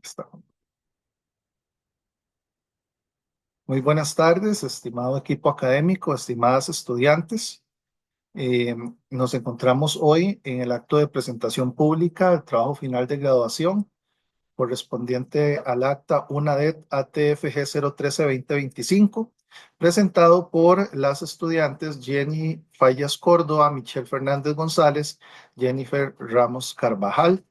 Está. Muy buenas tardes, estimado equipo académico, estimadas estudiantes. Eh, Nos encontramos hoy en el acto de presentación pública del trabajo final de graduación correspondiente al acta UNADET ATFG 013-2025, presentado por las estudiantes Jenny Fallas Córdoba, Michelle Fernández González, Jennifer Ramos Carvajal,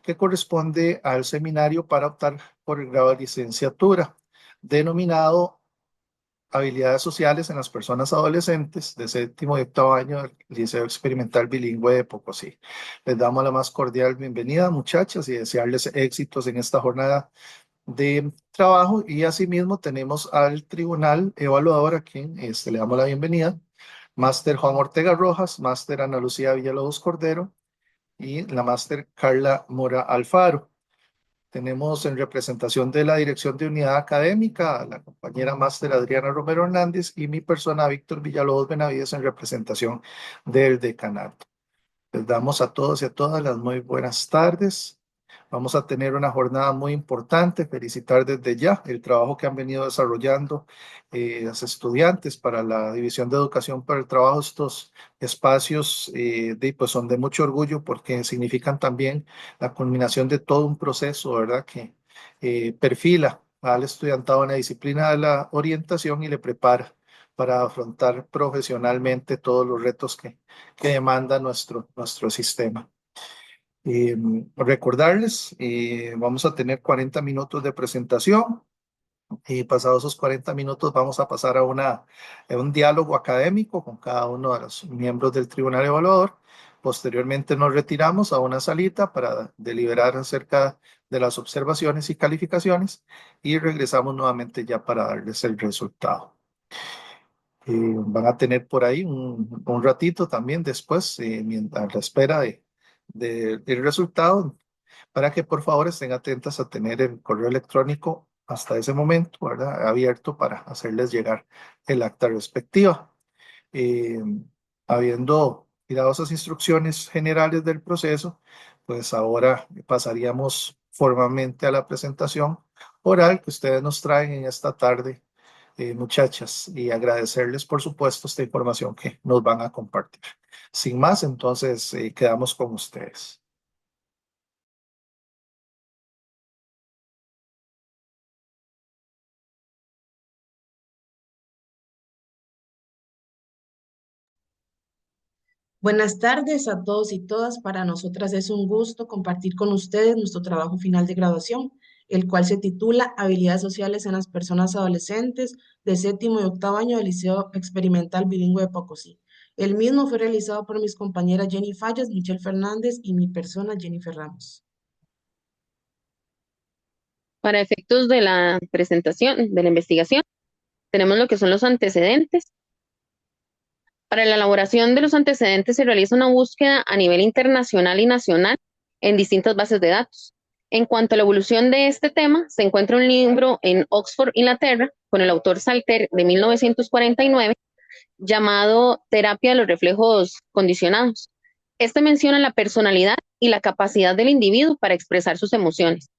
que corresponde al seminario para optar por el grado de licenciatura, denominado Habilidades sociales en las personas adolescentes de séptimo y octavo año del Liceo Experimental Bilingüe de Pocosí. Les damos la más cordial bienvenida, muchachas, y desearles éxitos en esta jornada de trabajo. Y asimismo tenemos al Tribunal Evaluador, a quien le damos la bienvenida. Máster Juan Ortega Rojas, Máster Ana Lucía Villalobos Cordero y la Máster Carla Mora Alfaro. Tenemos en representación de la Dirección de Unidad Académica a la compañera máster Adriana Romero Hernández y mi persona Víctor Villalobos Benavides en representación del decanato. Les damos a todos y a todas las muy buenas tardes. Vamos a tener una jornada muy importante. Felicitar desde ya el trabajo que han venido desarrollando los estudiantes para la División de Educación para el Trabajo. Estos espacios pues son de mucho orgullo porque significan también la culminación de todo un proceso, ¿verdad? Que perfila al estudiantado en la disciplina de la orientación y le prepara para afrontar profesionalmente todos los retos que demanda nuestro sistema. Recordarles, vamos a tener 40 minutos de presentación y pasados esos 40 minutos vamos a pasar a un diálogo académico con cada uno de los miembros del Tribunal Evaluador. Posteriormente nos retiramos a una salita para deliberar acerca de las observaciones y calificaciones y regresamos nuevamente ya para darles el resultado. Van a tener por ahí un ratito también después, mientras a la espera del resultado, para que por favor estén atentas a tener el correo electrónico hasta ese momento, ¿verdad? Abierto para hacerles llegar el acta respectiva. Eh, Habiendo dado esas instrucciones generales del proceso, pues ahora pasaríamos formalmente a la presentación oral que ustedes nos traen en esta tarde, muchachas, y agradecerles, por supuesto, esta información que nos van a compartir. Sin más, entonces, quedamos con ustedes. Buenas tardes a todos y todas. Para nosotras es un gusto compartir con ustedes nuestro trabajo final de graduación, el cual se titula Habilidades sociales en las personas adolescentes de séptimo y octavo año del Liceo Experimental Bilingüe de Pocosí. El mismo fue realizado por mis compañeras Jenny Fallas, Michelle Fernández y mi persona Jennifer Ramos. Para efectos de la presentación, de la investigación, tenemos lo que son los antecedentes. Para la elaboración de los antecedentes se realiza una búsqueda a nivel internacional y nacional en distintas bases de datos. En cuanto a la evolución de este tema, se encuentra un libro en Oxford, Inglaterra, con el autor Salter de 1949, llamado Terapia de los reflejos condicionados. Este menciona la personalidad y la capacidad del individuo para expresar sus emociones,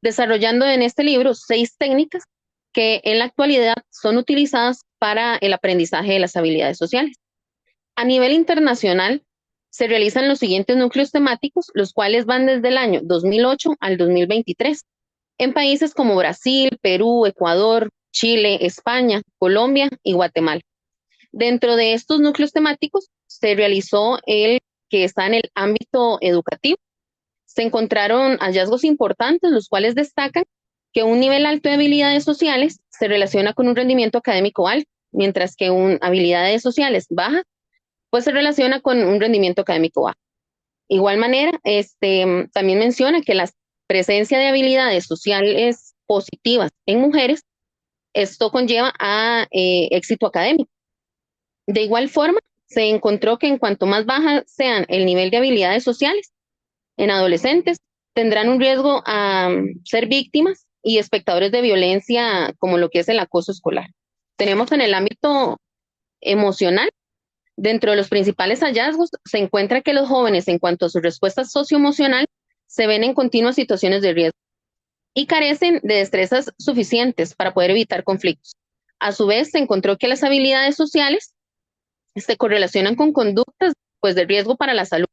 desarrollando en este libro 6 técnicas que en la actualidad son utilizadas para el aprendizaje de las habilidades sociales. A nivel internacional, se realizan los siguientes núcleos temáticos, los cuales van desde el año 2008 al 2023, en países como Brasil, Perú, Ecuador, Chile, España, Colombia y Guatemala. Dentro de estos núcleos temáticos se realizó el que está en el ámbito educativo. Se encontraron hallazgos importantes, los cuales destacan que un nivel alto de habilidades sociales se relaciona con un rendimiento académico alto, mientras que habilidades sociales bajas, pues se relaciona con un rendimiento académico bajo. Igual manera, también menciona que la presencia de habilidades sociales positivas en mujeres, esto conlleva a éxito académico. De igual forma, se encontró que en cuanto más baja sean el nivel de habilidades sociales, en adolescentes tendrán un riesgo a ser víctimas y espectadores de violencia como lo que es el acoso escolar. Tenemos en el ámbito emocional, dentro de los principales hallazgos, se encuentra que los jóvenes, en cuanto a su respuesta socioemocional, se ven en continuas situaciones de riesgo. y carecen de destrezas suficientes para poder evitar conflictos. A su vez, se encontró que las habilidades sociales se correlacionan con conductas pues, de riesgo para la salud.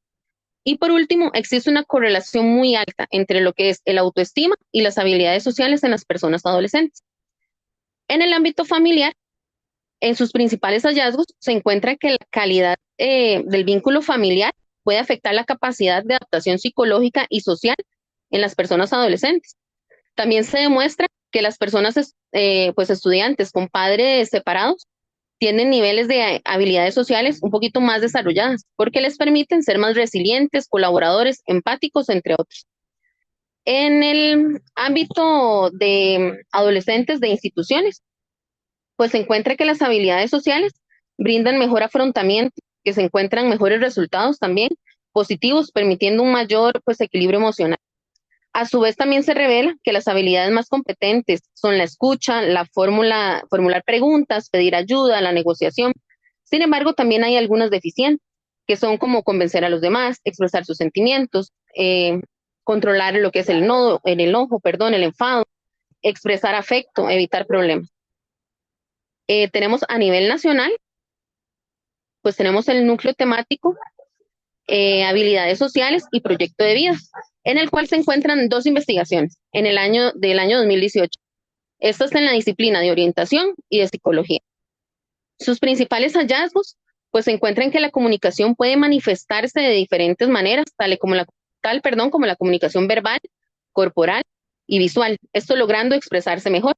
Y por último, existe una correlación muy alta entre lo que es el autoestima y las habilidades sociales en las personas adolescentes. En el ámbito familiar, en sus principales hallazgos se encuentra que la calidad del vínculo familiar puede afectar la capacidad de adaptación psicológica y social en las personas adolescentes. También se demuestra que las personas pues estudiantes con padres separados tienen niveles de habilidades sociales un poquito más desarrolladas porque les permiten ser más resilientes, colaboradores, empáticos, entre otros. En el ámbito de adolescentes de instituciones, pues se encuentra que las habilidades sociales brindan mejor afrontamiento, que se encuentran mejores resultados también positivos, permitiendo un mayor pues, equilibrio emocional. A su vez también se revela que las habilidades más competentes son la escucha, formular preguntas, pedir ayuda, la negociación. Sin embargo, también hay algunas deficientes, que son como convencer a los demás, expresar sus sentimientos, controlar lo que es el enojo, perdón, el enfado, expresar afecto, evitar problemas. Tenemos a nivel nacional, pues tenemos el núcleo temático, habilidades sociales y proyecto de vida, en el cual se encuentran 2 investigaciones del año 2018. Estas en la disciplina de orientación y de psicología. Sus principales hallazgos, pues se encuentran que la comunicación puede manifestarse de diferentes maneras, como la comunicación verbal, corporal y visual, esto logrando expresarse mejor.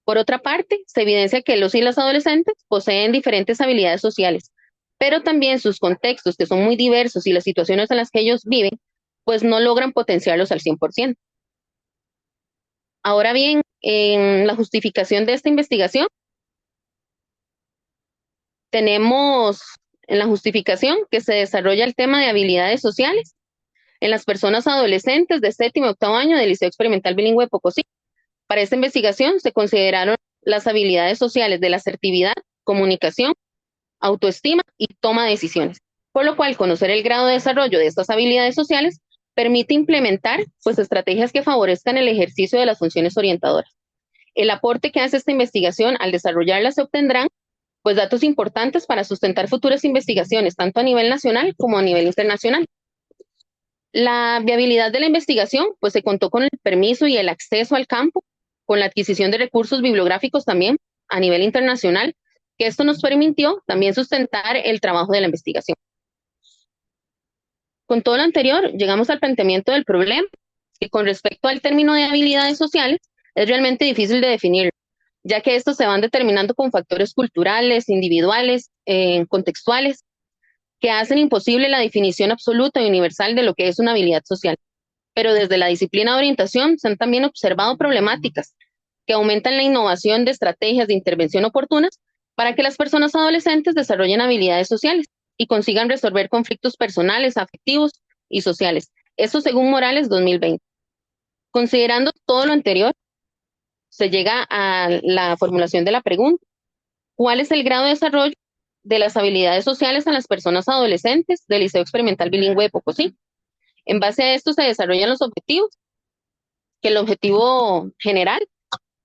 Por otra parte, se evidencia que los y las adolescentes poseen diferentes habilidades sociales, pero también sus contextos, que son muy diversos, y las situaciones en las que ellos viven, pues no logran potenciarlos al 100%. Ahora bien, en la justificación de esta investigación, tenemos en la justificación que se desarrolla el tema de habilidades sociales en las personas adolescentes de séptimo y octavo año del Liceo Experimental Bilingüe de Pocosí. Para esta investigación se consideraron las habilidades sociales de la asertividad, comunicación, autoestima y toma de decisiones, por lo cual conocer el grado de desarrollo de estas habilidades sociales permite implementar pues, estrategias que favorezcan el ejercicio de las funciones orientadoras. El aporte que hace esta investigación al desarrollarla se obtendrán pues datos importantes para sustentar futuras investigaciones, tanto a nivel nacional como a nivel internacional. La viabilidad de la investigación, pues se contó con el permiso y el acceso al campo, con la adquisición de recursos bibliográficos también a nivel internacional, que esto nos permitió también sustentar el trabajo de la investigación. Con todo lo anterior, llegamos al planteamiento del problema, que con respecto al término de habilidades sociales, es realmente difícil de definir, ya que estos se van determinando con factores culturales, individuales, contextuales, que hacen imposible la definición absoluta y universal de lo que es una habilidad social. Pero desde la disciplina de orientación se han también observado problemáticas que aumentan la innovación de estrategias de intervención oportunas para que las personas adolescentes desarrollen habilidades sociales y consigan resolver conflictos personales, afectivos y sociales. Esto según Morales 2020. Considerando todo lo anterior, se llega a la formulación de la pregunta: ¿cuál es el grado de desarrollo de las habilidades sociales en las personas adolescentes del Liceo Experimental Bilingüe de Pocosí? En base a esto se desarrollan los objetivos, que el objetivo general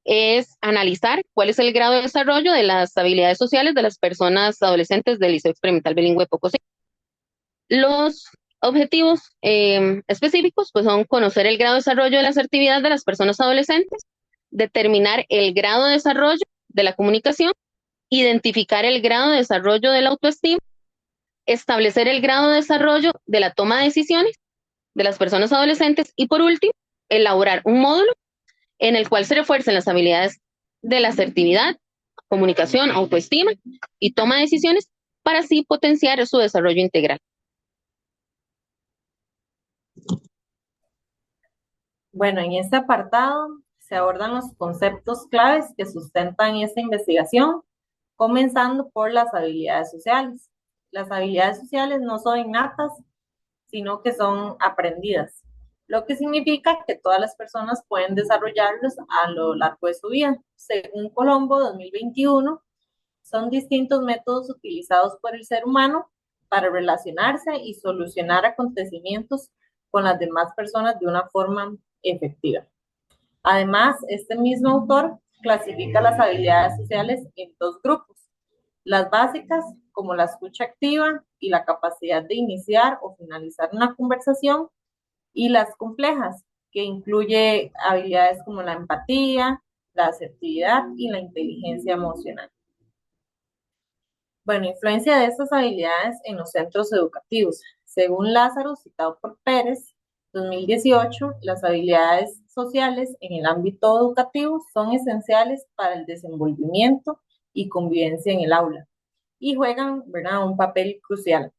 es analizar cuál es el grado de desarrollo de las habilidades sociales de las personas adolescentes del Liceo Experimental Bilingüe de Pocosí. Los objetivos específicos pues son conocer el grado de desarrollo de la asertividad de las personas adolescentes, determinar el grado de desarrollo de la comunicación, identificar el grado de desarrollo de la autoestima, establecer el grado de desarrollo de la toma de decisiones de las personas adolescentes y por último, elaborar un módulo en el cual se refuercen las habilidades de la asertividad, comunicación, autoestima y toma de decisiones para así potenciar su desarrollo integral. Bueno, en este apartado se abordan los conceptos claves que sustentan esta investigación, comenzando por las habilidades sociales. Las habilidades sociales no son innatas, sino que son aprendidas, lo que significa que todas las personas pueden desarrollarlos a lo largo de su vida. Según Colombo 2021, son distintos métodos utilizados por el ser humano para relacionarse y solucionar acontecimientos con las demás personas de una forma efectiva. Además, este mismo autor clasifica las habilidades sociales en dos grupos: las básicas, como la escucha activa y la capacidad de iniciar o finalizar una conversación, y las complejas, que incluye habilidades como la empatía, la asertividad y la inteligencia emocional. Bueno, influencia de estas habilidades en los centros educativos. Según Lázaro, citado por Pérez, 2018, las habilidades sociales en el ámbito educativo son esenciales para el desenvolvimiento y convivencia en el aula y juegan, ¿verdad?, un papel crucial.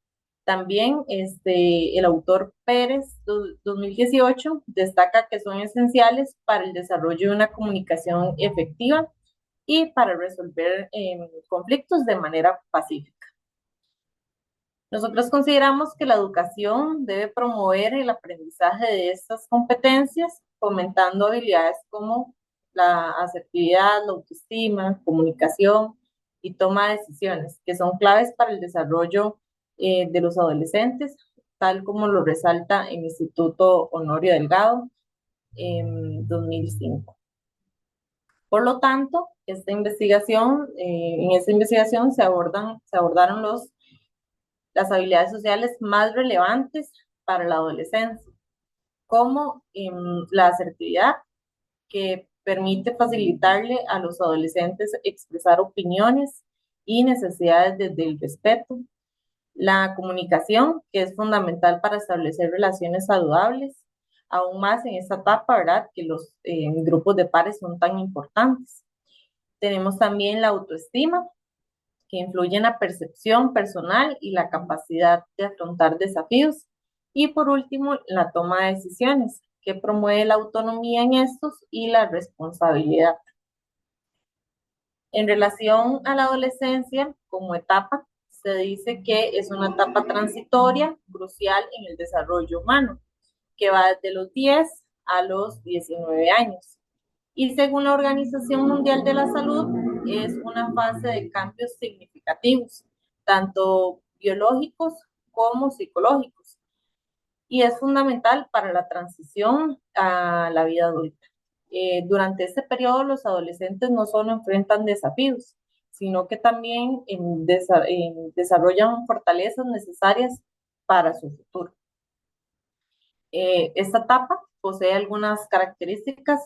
También el autor Pérez, 2018, destaca que son esenciales para el desarrollo de una comunicación efectiva y para resolver conflictos de manera pacífica. Nosotros consideramos que la educación debe promover el aprendizaje de estas competencias, fomentando habilidades como la asertividad, la autoestima, comunicación y toma de decisiones, que son claves para el desarrollo de los adolescentes, tal como lo resalta el Instituto Honorio Delgado en 2005. Por lo tanto, en esta investigación se abordaron las habilidades sociales más relevantes para la adolescencia, como la asertividad, que permite facilitarle a los adolescentes expresar opiniones y necesidades desde el respeto; la comunicación, que es fundamental para establecer relaciones saludables, aún más en esta etapa, ¿verdad?, que los grupos de pares son tan importantes. Tenemos también la autoestima, que influye en la percepción personal y la capacidad de afrontar desafíos. Y por último, la toma de decisiones, que promueve la autonomía en estos y la responsabilidad. En relación a la adolescencia como etapa, se dice que es una etapa transitoria, crucial en el desarrollo humano, que va desde los 10 a los 19 años. Y según la Organización Mundial de la Salud, es una fase de cambios significativos, tanto biológicos como psicológicos, y es fundamental para la transición a la vida adulta. Durante este periodo, los adolescentes no solo enfrentan desafíos, sino que también desarrollan fortalezas necesarias para su futuro. Esta etapa posee algunas características,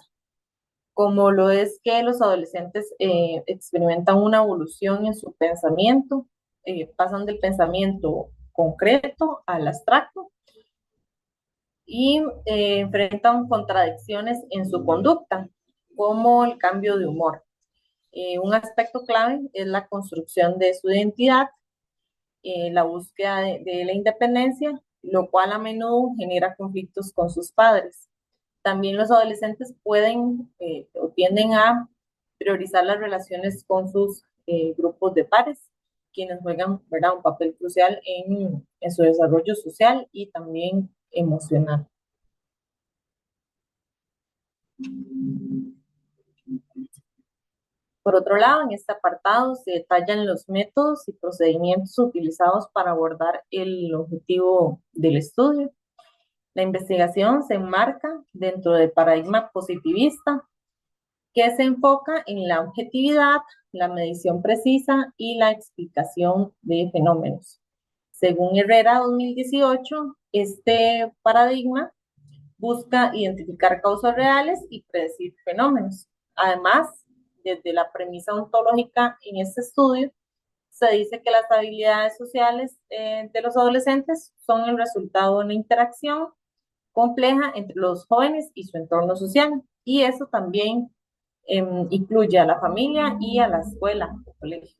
como lo es que los adolescentes experimentan una evolución en su pensamiento, pasan del pensamiento concreto al abstracto y enfrentan contradicciones en su conducta, como el cambio de humor. Un aspecto clave es la construcción de su identidad, la búsqueda de la independencia, lo cual a menudo genera conflictos con sus padres. También los adolescentes pueden o tienden a priorizar las relaciones con sus grupos de pares, quienes juegan, ¿verdad?, un papel crucial en su desarrollo social y también emocional. Por otro lado, en este apartado se detallan los métodos y procedimientos utilizados para abordar el objetivo del estudio. La investigación se enmarca dentro del paradigma positivista, que se enfoca en la objetividad, la medición precisa y la explicación de fenómenos. Según Herrera 2018, este paradigma busca identificar causas reales y predecir fenómenos. Además, desde la premisa ontológica en este estudio, se dice que las habilidades sociales de los adolescentes son el resultado de una interacción compleja entre los jóvenes y su entorno social, y eso también incluye a la familia y a la escuela o colegio.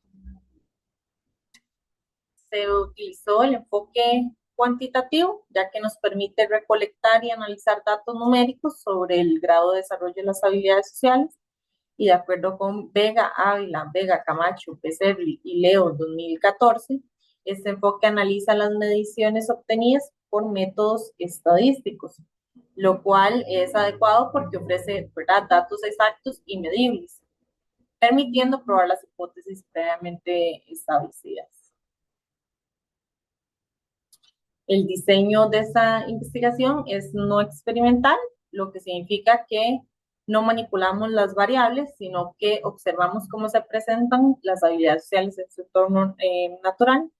Se utilizó el enfoque cuantitativo, ya que nos permite recolectar y analizar datos numéricos sobre el grado de desarrollo de las habilidades sociales, y de acuerdo con Vega Ávila, Vega Camacho, Pecerri y Leo 2014, este enfoque analiza las mediciones obtenidas por métodos estadísticos, lo cual es adecuado porque ofrece, ¿verdad?, datos exactos y medibles, permitiendo probar las hipótesis previamente establecidas. El diseño de esta investigación es no experimental, lo que significa que no manipulamos las variables, sino que observamos cómo se presentan las habilidades sociales en su entorno natural.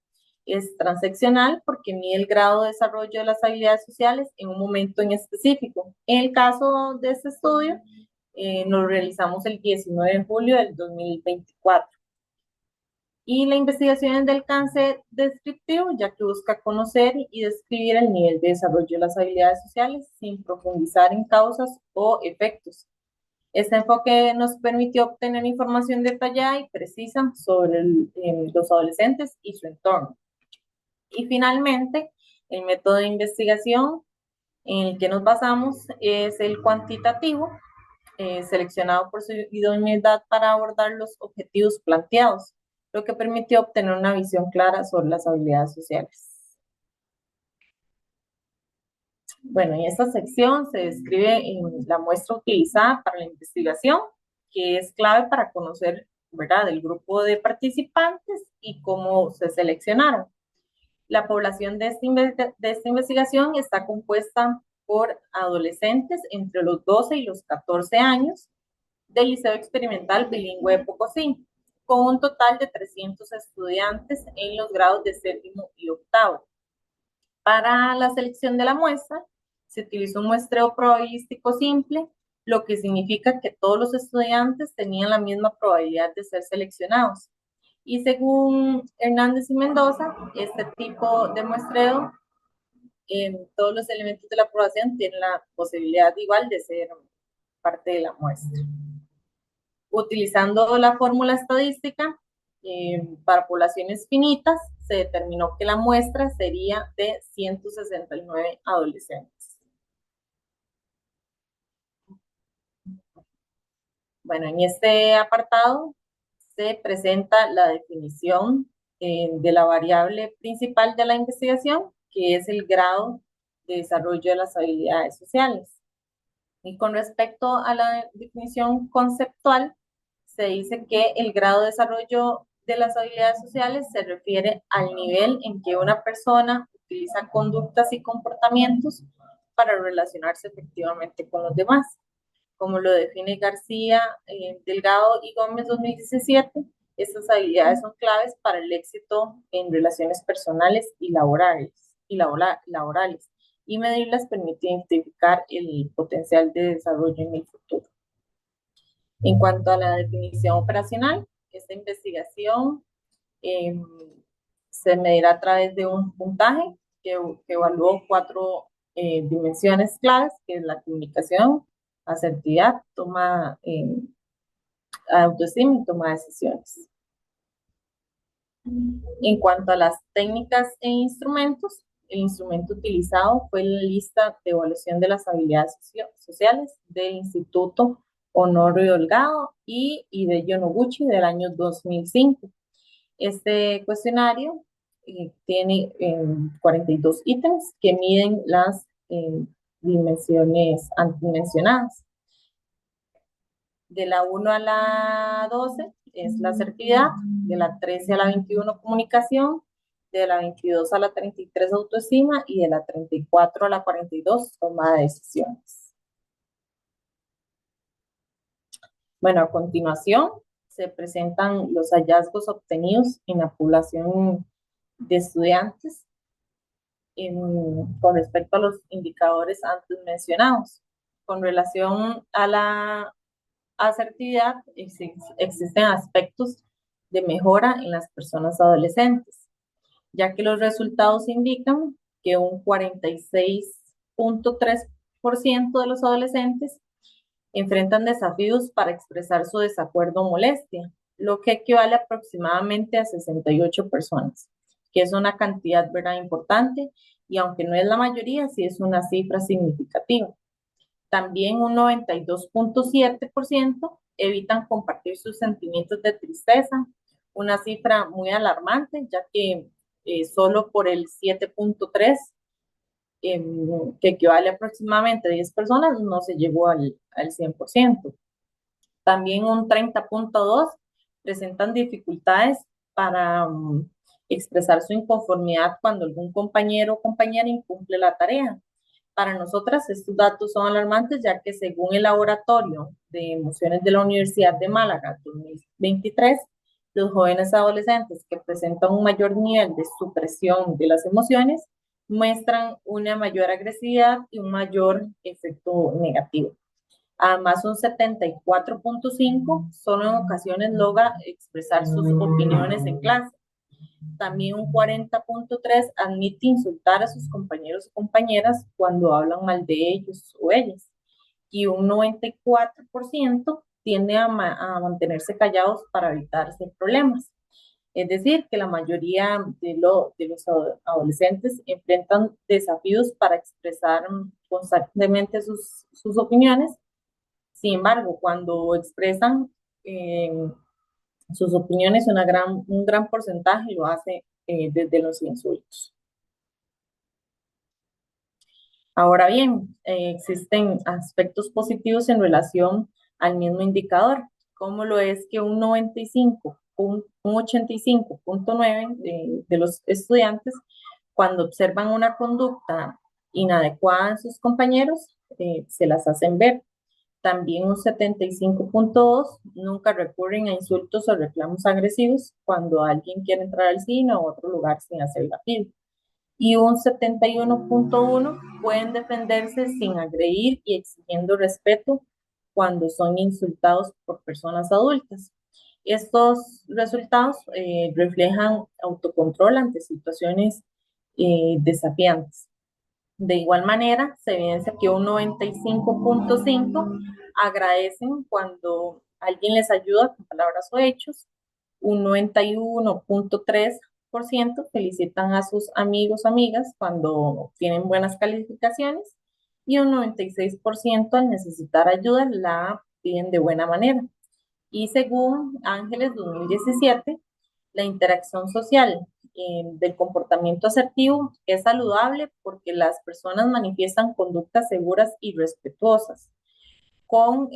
Es transeccional porque mide el grado de desarrollo de las habilidades sociales en un momento en específico. En el caso de este estudio, nos realizamos el 19 de julio del 2024. Y la investigación es de alcance descriptivo, ya que busca conocer y describir el nivel de desarrollo de las habilidades sociales sin profundizar en causas o efectos. Este enfoque nos permitió obtener información detallada y precisa sobre los adolescentes y su entorno. Y finalmente, el método de investigación en el que nos basamos es el cuantitativo, seleccionado por su idoneidad para abordar los objetivos planteados, lo que permitió obtener una visión clara sobre las habilidades sociales. Bueno, en esta sección se describe la muestra utilizada para la investigación, que es clave para conocer, ¿verdad?, el grupo de participantes y cómo se seleccionaron. La población de esta investigación está compuesta por adolescentes entre los 12 y los 14 años del Liceo Experimental Bilingüe de Pocosí, con un total de 300 estudiantes en los grados de séptimo y octavo. Para la selección de la muestra, se utilizó un muestreo probabilístico simple, lo que significa que todos los estudiantes tenían la misma probabilidad de ser seleccionados. Y según Hernández y Mendoza, este tipo de muestreo, todos los elementos de la aprobación tienen la posibilidad igual de ser parte de la muestra. Utilizando la fórmula estadística, para poblaciones finitas, se determinó que la muestra sería de 169 adolescentes. Bueno, en este apartado se presenta la definición de la variable principal de la investigación, que es el grado de desarrollo de las habilidades sociales. Y con respecto a la definición conceptual, se dice que el grado de desarrollo de las habilidades sociales se refiere al nivel en que una persona utiliza conductas y comportamientos para relacionarse efectivamente con los demás. Como lo define García, Delgado y Gómez 2017, estas habilidades son claves para el éxito en relaciones personales y laborales, y medirlas permite identificar el potencial de desarrollo en el futuro. En cuanto a la definición operacional, esta investigación se medirá a través de un puntaje que evaluó 4 dimensiones claves, que es la comunicación, asertividad, autoestima y toma de decisiones. En cuanto a las técnicas e instrumentos, el instrumento utilizado fue la lista de evaluación de las habilidades sociales del Instituto Honorio Delgado y de Noguchi del año 2005. Este cuestionario tiene 42 ítems que miden las dimensiones antes mencionadas. De la 1 a la 12 es la asertividad, de la 13 a la 21 comunicación, de la 22 a la 33 autoestima y de la 34 a la 42 toma de decisiones. Bueno, a continuación se presentan los hallazgos obtenidos en la población de estudiantes con respecto a los indicadores antes mencionados. Con relación a la asertividad, existen aspectos de mejora en las personas adolescentes, ya que los resultados indican que un 46.3% de los adolescentes enfrentan desafíos para expresar su desacuerdo o molestia, lo que equivale aproximadamente a 68 personas, que es una cantidad, ¿verdad?, importante, y aunque no es la mayoría, sí es una cifra significativa. También un 92.7% evitan compartir sus sentimientos de tristeza, una cifra muy alarmante, ya que solo por el 7.3%, que equivale a aproximadamente 10 personas, no se llegó al 100%. También un 30.2% presentan dificultades para expresar su inconformidad cuando algún compañero o compañera incumple la tarea. Para nosotras, estos datos son alarmantes, ya que según el Laboratorio de Emociones de la Universidad de Málaga 2023, los jóvenes adolescentes que presentan un mayor nivel de supresión de las emociones muestran una mayor agresividad y un mayor efecto negativo. Además, un 74.5 solo en ocasiones logra expresar sus opiniones en clase. También un 40.3 admite insultar a sus compañeros o compañeras cuando hablan mal de ellos o ellas. Y un 94% tiende a mantenerse callados para evitarse problemas. Es decir, que la mayoría de los adolescentes enfrentan desafíos para expresar constantemente sus opiniones. Sin embargo, cuando expresan sus opiniones, un gran porcentaje lo hace desde los insultos. Ahora bien, existen aspectos positivos en relación al mismo indicador, como lo es que un 85.9 de los estudiantes, cuando observan una conducta inadecuada en sus compañeros, se las hacen ver. También un 75.2 nunca recurren a insultos o reclamos agresivos cuando alguien quiere entrar al cine o a otro lugar sin hacer la fila. Y un 71.1 pueden defenderse sin agredir y exigiendo respeto cuando son insultados por personas adultas. Estos resultados reflejan autocontrol ante situaciones desafiantes. De igual manera, se evidencia que un 95.5 agradecen cuando alguien les ayuda con palabras o hechos, un 91.3% felicitan a sus amigos o amigas cuando tienen buenas calificaciones y un 96% al necesitar ayuda la piden de buena manera. Y según Ángeles 2017, la interacción social del comportamiento asertivo es saludable porque las personas manifiestan conductas seguras y respetuosas, con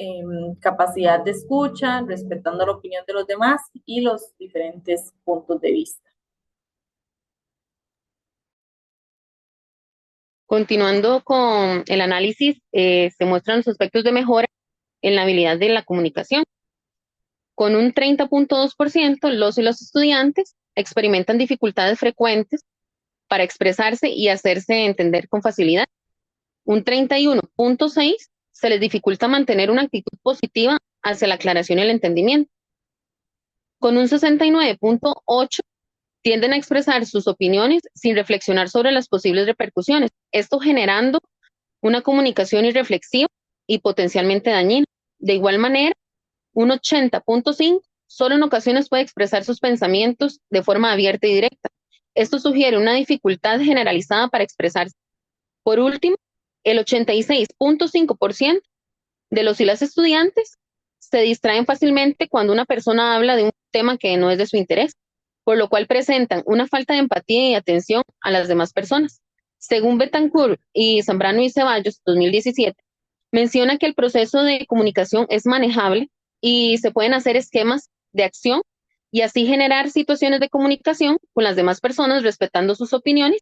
capacidad de escucha, respetando la opinión de los demás y los diferentes puntos de vista. Continuando con el análisis, se muestran los aspectos de mejora en la habilidad de la comunicación. Con un 30.2%, los y las estudiantes experimentan dificultades frecuentes para expresarse y hacerse entender con facilidad. Un 31.6% se les dificulta mantener una actitud positiva hacia la aclaración y el entendimiento. Con un 69.8% tienden a expresar sus opiniones sin reflexionar sobre las posibles repercusiones, esto generando una comunicación irreflexiva y potencialmente dañina. De igual manera, un 80.5% solo en ocasiones puede expresar sus pensamientos de forma abierta y directa. Esto sugiere una dificultad generalizada para expresarse. Por último, el 86.5% de los y las estudiantes se distraen fácilmente cuando una persona habla de un tema que no es de su interés, por lo cual presentan una falta de empatía y atención a las demás personas. Según Betancourt y Zambrano y Ceballos, 2017, menciona que el proceso de comunicación es manejable y se pueden hacer esquemas de acción y así generar situaciones de comunicación con las demás personas respetando sus opiniones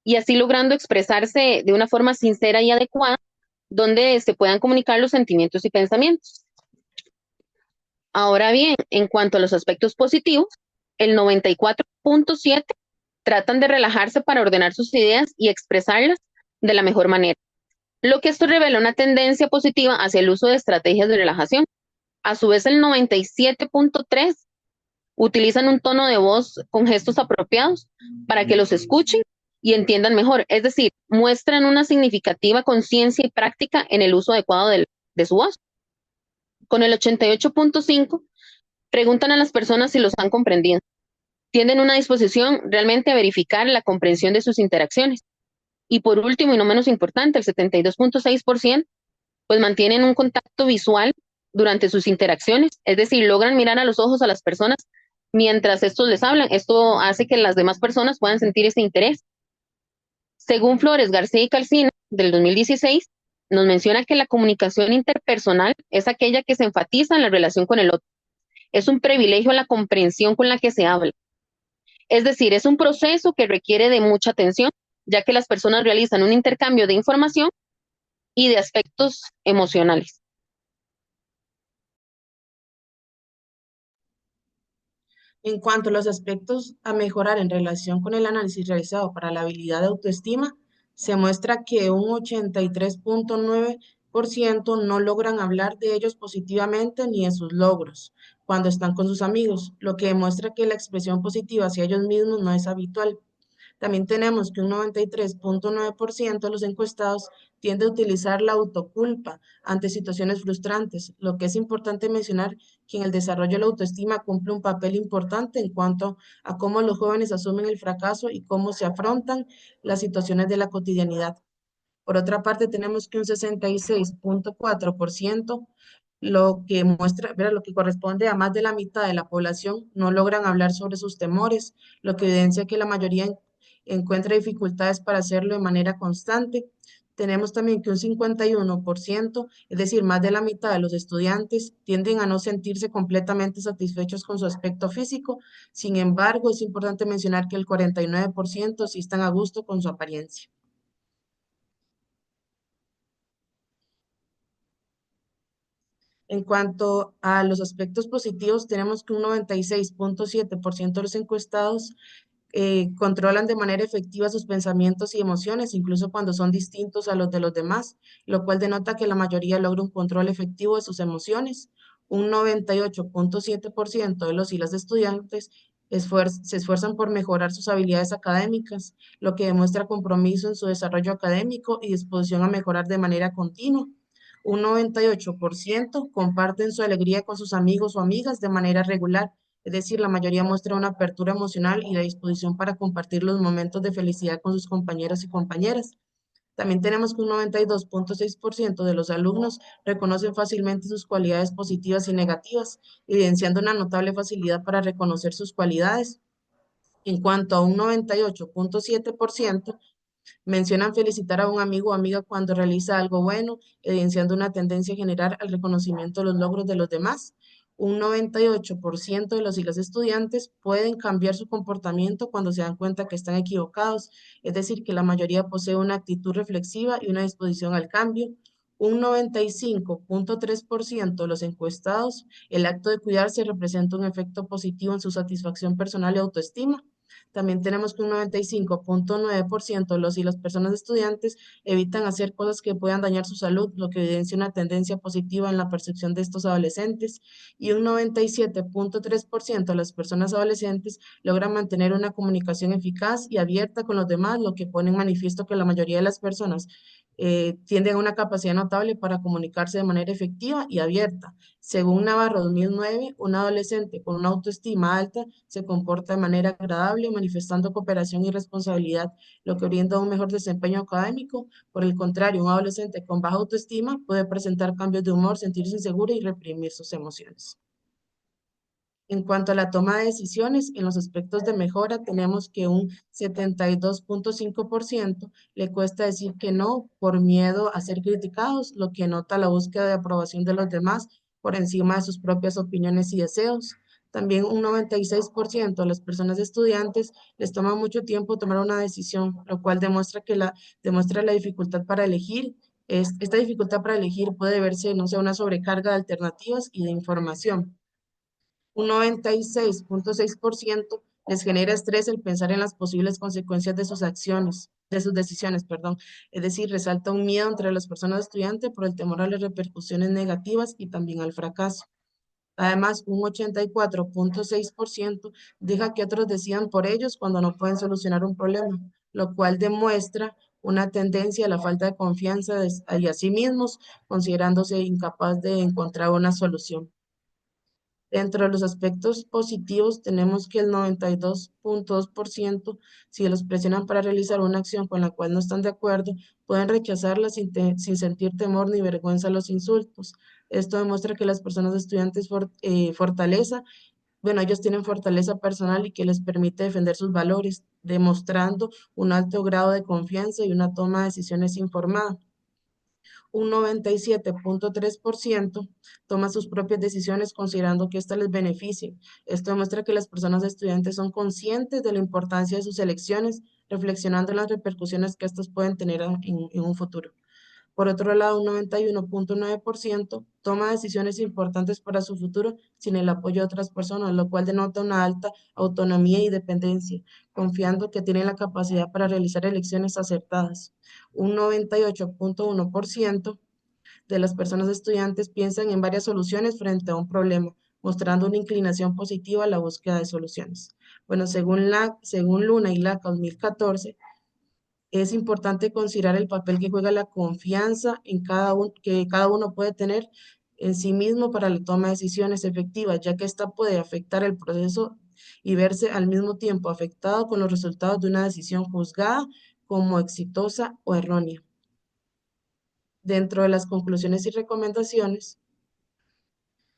y así logrando expresarse de una forma sincera y adecuada donde se puedan comunicar los sentimientos y pensamientos. Ahora bien, en cuanto a los aspectos positivos, el 94.7 tratan de relajarse para ordenar sus ideas y expresarlas de la mejor manera, lo que esto revela una tendencia positiva hacia el uso de estrategias de relajación. A su vez, el 97.3 utilizan un tono de voz con gestos apropiados para que los escuchen y entiendan mejor, es decir, muestran una significativa conciencia y práctica en el uso adecuado de su voz. Con el 88.5 preguntan a las personas si los han comprendido. Tienen una disposición realmente a verificar la comprensión de sus interacciones. Y por último, y no menos importante, el 72.6% pues mantienen un contacto visual durante sus interacciones, es decir, logran mirar a los ojos a las personas mientras estos les hablan. Esto hace que las demás personas puedan sentir ese interés. Según Flores, García y Calcina, del 2016, nos menciona que la comunicación interpersonal es aquella que se enfatiza en la relación con el otro. Es un privilegio la comprensión con la que se habla. Es decir, es un proceso que requiere de mucha atención ya que las personas realizan un intercambio de información y de aspectos emocionales. En cuanto a los aspectos a mejorar en relación con el análisis realizado para la habilidad de autoestima, se muestra que un 83.9% no logran hablar de ellos positivamente ni de sus logros cuando están con sus amigos, lo que demuestra que la expresión positiva hacia ellos mismos no es habitual. También tenemos que un 93.9% de los encuestados tiende a utilizar la autoculpa ante situaciones frustrantes, lo que es importante mencionar que en el desarrollo de la autoestima cumple un papel importante en cuanto a cómo los jóvenes asumen el fracaso y cómo se afrontan las situaciones de la cotidianidad. Por otra parte, tenemos que un 66.4%, lo que muestra, ¿verdad? Lo que corresponde a más de la mitad de la población, no logran hablar sobre sus temores, lo que evidencia que la mayoría encuentra dificultades para hacerlo de manera constante. Tenemos también que un 51%, es decir, más de la mitad de los estudiantes, tienden a no sentirse completamente satisfechos con su aspecto físico. Sin embargo, es importante mencionar que el 49% sí están a gusto con su apariencia. En cuanto a los aspectos positivos, tenemos que un 96.7% de los encuestados controlan de manera efectiva sus pensamientos y emociones, incluso cuando son distintos a los de los demás, lo cual denota que la mayoría logra un control efectivo de sus emociones. Un 98.7% de los y las estudiantes se esfuerzan por mejorar sus habilidades académicas, lo que demuestra compromiso en su desarrollo académico y disposición a mejorar de manera continua. Un 98% comparten su alegría con sus amigos o amigas de manera regular, es decir, la mayoría muestra una apertura emocional y la disposición para compartir los momentos de felicidad con sus compañeros y compañeras. También tenemos que un 92.6% de los alumnos reconocen fácilmente sus cualidades positivas y negativas, evidenciando una notable facilidad para reconocer sus cualidades. En cuanto a un 98.7%, mencionan felicitar a un amigo o amiga cuando realiza algo bueno, evidenciando una tendencia general al reconocimiento de los logros de los demás. Un 98% de los y las estudiantes pueden cambiar su comportamiento cuando se dan cuenta que están equivocados, es decir, que la mayoría posee una actitud reflexiva y una disposición al cambio. Un 95.3% de los encuestados, el acto de cuidarse representa un efecto positivo en su satisfacción personal y autoestima. También tenemos que un 95.9% de los y las personas estudiantes evitan hacer cosas que puedan dañar su salud, lo que evidencia una tendencia positiva en la percepción de estos adolescentes. Y un 97.3% de las personas adolescentes logran mantener una comunicación eficaz y abierta con los demás, lo que pone en manifiesto que la mayoría de las personas tienden a una capacidad notable para comunicarse de manera efectiva y abierta. Según Navarro 2009, un adolescente con una autoestima alta se comporta de manera agradable, manifestando cooperación y responsabilidad, lo que brinda un mejor desempeño académico. Por el contrario, un adolescente con baja autoestima puede presentar cambios de humor, sentirse inseguro y reprimir sus emociones. En cuanto a la toma de decisiones, en los aspectos de mejora tenemos que un 72.5% le cuesta decir que no por miedo a ser criticados, lo que nota la búsqueda de aprobación de los demás por encima de sus propias opiniones y deseos. También un 96% de las personas estudiantes les toma mucho tiempo tomar una decisión, lo cual demuestra la dificultad para elegir. Esta dificultad para elegir puede verse, no sé, una sobrecarga de alternativas y de información. Un 96.6% les genera estrés el pensar en las posibles consecuencias de sus acciones, de sus decisiones, perdón. Es decir, resalta un miedo entre las personas estudiantes por el temor a las repercusiones negativas y también al fracaso. Además, un 84.6% deja que otros decidan por ellos cuando no pueden solucionar un problema, lo cual demuestra una tendencia a la falta de confianza hacia sí mismos, considerándose incapaz de encontrar una solución. Dentro de los aspectos positivos tenemos que el 92.2%, si los presionan para realizar una acción con la cual no están de acuerdo, pueden rechazarla sin sentir temor ni vergüenza a los insultos. Esto demuestra que las personas estudiantes ellos tienen fortaleza personal y que les permite defender sus valores, demostrando un alto grado de confianza y una toma de decisiones informada. Un 97.3% toma sus propias decisiones considerando que éstas les beneficien. Esto demuestra que las personas estudiantes son conscientes de la importancia de sus elecciones, reflexionando en las repercusiones que estos pueden tener en un futuro. Por otro lado, un 91.9% toma decisiones importantes para su futuro sin el apoyo de otras personas, lo cual denota una alta autonomía y dependencia, confiando que tienen la capacidad para realizar elecciones acertadas. Un 98.1% de las personas estudiantes piensan en varias soluciones frente a un problema, mostrando una inclinación positiva a la búsqueda de soluciones. Bueno, según Luna y LACA 2014, es importante considerar el papel que juega la confianza que cada uno puede tener en sí mismo para la toma de decisiones efectivas, ya que ésta puede afectar el proceso y verse al mismo tiempo afectado con los resultados de una decisión juzgada como exitosa o errónea. Dentro de las conclusiones y recomendaciones,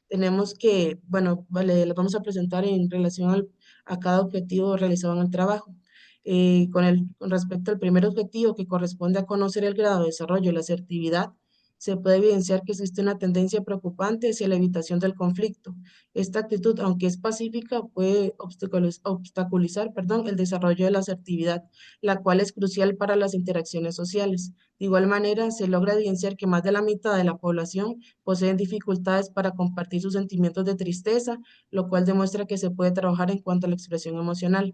tenemos que, bueno, vale, las vamos a presentar en relación a cada objetivo realizado en el trabajo. Con respecto al primer objetivo, que corresponde a conocer el grado de desarrollo de la asertividad, se puede evidenciar que existe una tendencia preocupante hacia la evitación del conflicto. Esta actitud, aunque es pacífica, puede obstaculizar, el desarrollo de la asertividad, la cual es crucial para las interacciones sociales. De igual manera, se logra evidenciar que más de la mitad de la población poseen dificultades para compartir sus sentimientos de tristeza, lo cual demuestra que se puede trabajar en cuanto a la expresión emocional.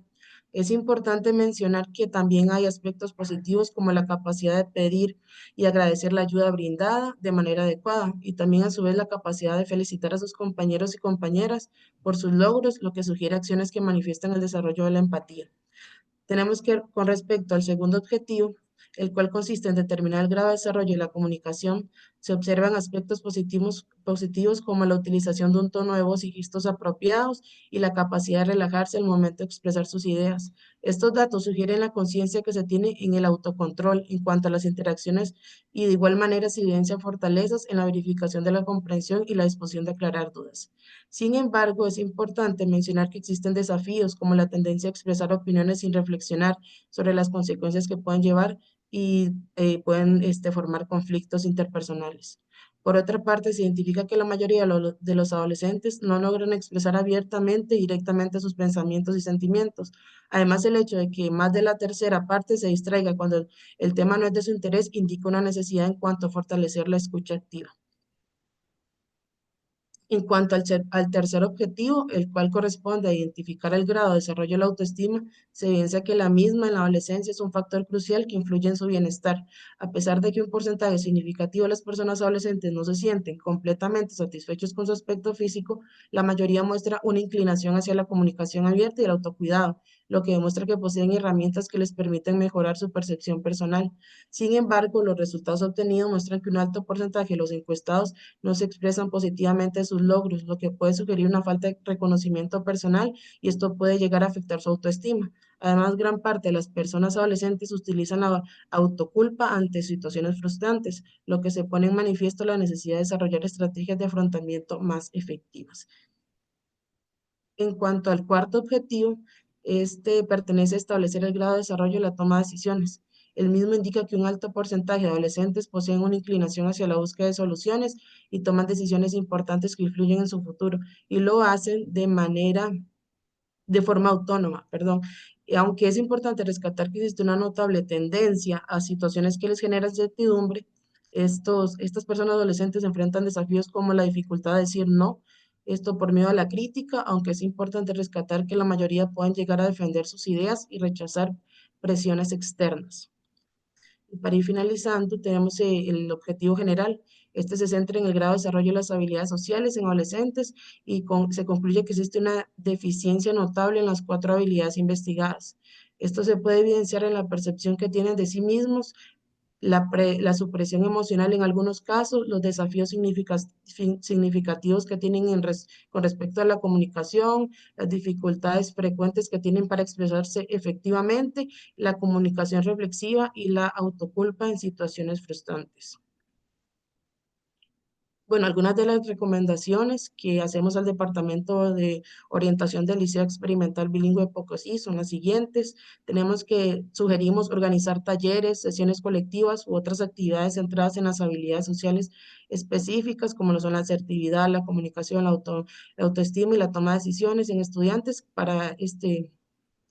Es importante mencionar que también hay aspectos positivos como la capacidad de pedir y agradecer la ayuda brindada de manera adecuada y también a su vez la capacidad de felicitar a sus compañeros y compañeras por sus logros, lo que sugiere acciones que manifiestan el desarrollo de la empatía. Tenemos que, con respecto al segundo objetivo, el cual consiste en determinar el grado de desarrollo de la comunicación, se observan aspectos positivos como la utilización de un tono de voz y gestos apropiados y la capacidad de relajarse al momento de expresar sus ideas. Estos datos sugieren la conciencia que se tiene en el autocontrol en cuanto a las interacciones y de igual manera se evidencian fortalezas en la verificación de la comprensión y la disposición de aclarar dudas. Sin embargo, es importante mencionar que existen desafíos como la tendencia a expresar opiniones sin reflexionar sobre las consecuencias que pueden llevar y pueden formar conflictos interpersonales. Por otra parte, se identifica que la mayoría de los adolescentes no logran expresar abiertamente y directamente sus pensamientos y sentimientos. Además, el hecho de que más de la tercera parte se distraiga cuando el tema no es de su interés indica una necesidad en cuanto a fortalecer la escucha activa. En cuanto al tercer objetivo, el cual corresponde a identificar el grado de desarrollo de la autoestima, se evidencia que la misma en la adolescencia es un factor crucial que influye en su bienestar. A pesar de que un porcentaje significativo de las personas adolescentes no se sienten completamente satisfechos con su aspecto físico, la mayoría muestra una inclinación hacia la comunicación abierta y el autocuidado, lo que demuestra que poseen herramientas que les permiten mejorar su percepción personal. Sin embargo, los resultados obtenidos muestran que un alto porcentaje de los encuestados no se expresan positivamente sus logros, lo que puede sugerir una falta de reconocimiento personal y esto puede llegar a afectar su autoestima. Además, gran parte de las personas adolescentes utilizan la autoculpa ante situaciones frustrantes, lo que se pone en manifiesto la necesidad de desarrollar estrategias de afrontamiento más efectivas. En cuanto al cuarto objetivo, este pertenece a establecer el grado de desarrollo de la toma de decisiones. El mismo indica que un alto porcentaje de adolescentes poseen una inclinación hacia la búsqueda de soluciones y toman decisiones importantes que influyen en su futuro y lo hacen de forma autónoma, perdón. Y aunque es importante rescatar que existe una notable tendencia a situaciones que les generan incertidumbre, estas personas adolescentes enfrentan desafíos como la dificultad de decir no, esto por miedo a la crítica, aunque es importante rescatar que la mayoría pueden llegar a defender sus ideas y rechazar presiones externas. Y para ir finalizando, tenemos el objetivo general. Este se centra en el grado de desarrollo de las habilidades sociales en adolescentes y se concluye que existe una deficiencia notable en las 4 habilidades investigadas. Esto se puede evidenciar en la percepción que tienen de sí mismos, la supresión emocional en algunos casos, los desafíos significativos que tienen con respecto a la comunicación, las dificultades frecuentes que tienen para expresarse efectivamente, la comunicación reflexiva y la autoculpa en situaciones frustrantes. Bueno, algunas de las recomendaciones que hacemos al Departamento de Orientación del Liceo Experimental Bilingüe de Pocosí son las siguientes. Sugerimos organizar talleres, sesiones colectivas u otras actividades centradas en las habilidades sociales específicas, como lo son la asertividad, la comunicación, la autoestima y la toma de decisiones en estudiantes para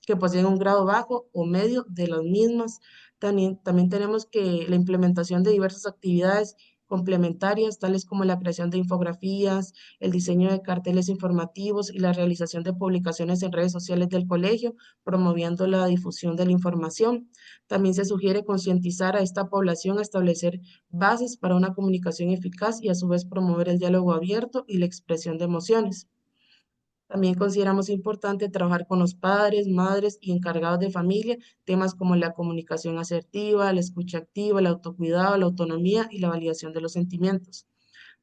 que poseen un grado bajo o medio de las mismas. También tenemos que la implementación de diversas actividades complementarias, tales como la creación de infografías, el diseño de carteles informativos y la realización de publicaciones en redes sociales del colegio, promoviendo la difusión de la información. También se sugiere concientizar a esta población a establecer bases para una comunicación eficaz y a su vez promover el diálogo abierto y la expresión de emociones. También consideramos importante trabajar con los padres, madres y encargados de familia, temas como la comunicación asertiva, la escucha activa, el autocuidado, la autonomía y la validación de los sentimientos.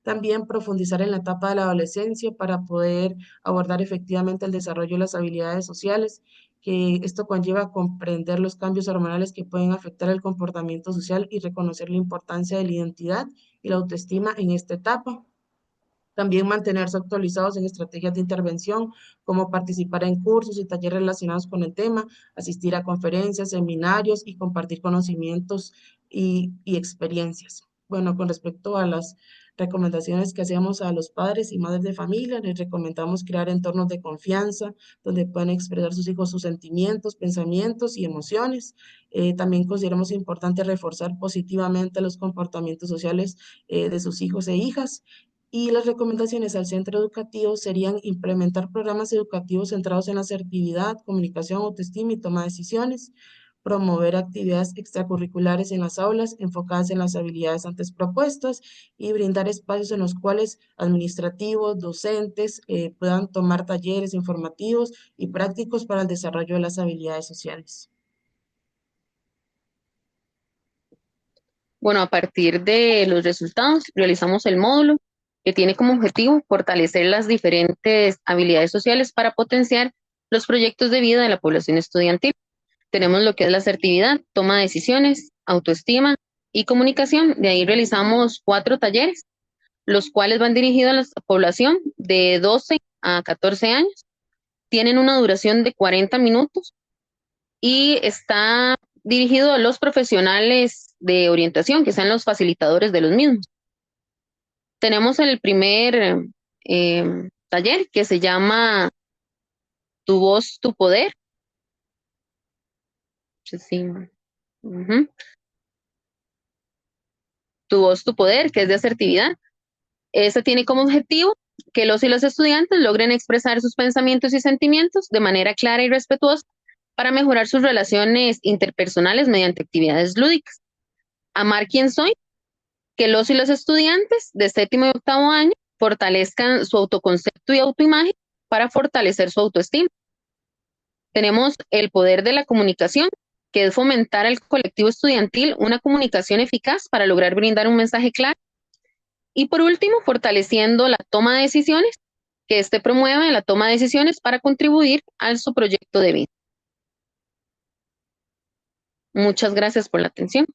También profundizar en la etapa de la adolescencia para poder abordar efectivamente el desarrollo de las habilidades sociales, que esto conlleva a comprender los cambios hormonales que pueden afectar el comportamiento social y reconocer la importancia de la identidad y la autoestima en esta etapa. También mantenerse actualizados en estrategias de intervención, como participar en cursos y talleres relacionados con el tema, asistir a conferencias, seminarios y compartir conocimientos y experiencias. Bueno, con respecto a las recomendaciones que hacemos a los padres y madres de familia, les recomendamos crear entornos de confianza donde puedan expresar sus hijos sus sentimientos, pensamientos y emociones. También consideramos importante reforzar positivamente los comportamientos sociales de sus hijos e hijas, y las recomendaciones al centro educativo serían implementar programas educativos centrados en la asertividad, comunicación, autoestima y toma de decisiones, promover actividades extracurriculares en las aulas enfocadas en las habilidades antes propuestas y brindar espacios en los cuales administrativos, docentes puedan tomar talleres informativos y prácticos para el desarrollo de las habilidades sociales. Bueno, a partir de los resultados, realizamos el módulo que tiene como objetivo fortalecer las diferentes habilidades sociales para potenciar los proyectos de vida de la población estudiantil. Tenemos lo que es la asertividad, toma de decisiones, autoestima y comunicación. De ahí realizamos 4 talleres, los cuales van dirigidos a la población de 12 a 14 años. Tienen una duración de 40 minutos y está dirigido a los profesionales de orientación, que sean los facilitadores de los mismos. Tenemos el primer taller que se llama Tu voz, tu poder. Sí. Ujú. Tu voz, tu poder, que es de asertividad. Este tiene como objetivo que los y los estudiantes logren expresar sus pensamientos y sentimientos de manera clara y respetuosa para mejorar sus relaciones interpersonales mediante actividades lúdicas. Amar quién soy, que los y los estudiantes de séptimo y octavo año fortalezcan su autoconcepto y autoimagen para fortalecer su autoestima. Tenemos el poder de la comunicación, que es fomentar al colectivo estudiantil una comunicación eficaz para lograr brindar un mensaje claro. Y por último, fortaleciendo la toma de decisiones, que promueve la toma de decisiones para contribuir a su proyecto de vida. Muchas gracias por la atención.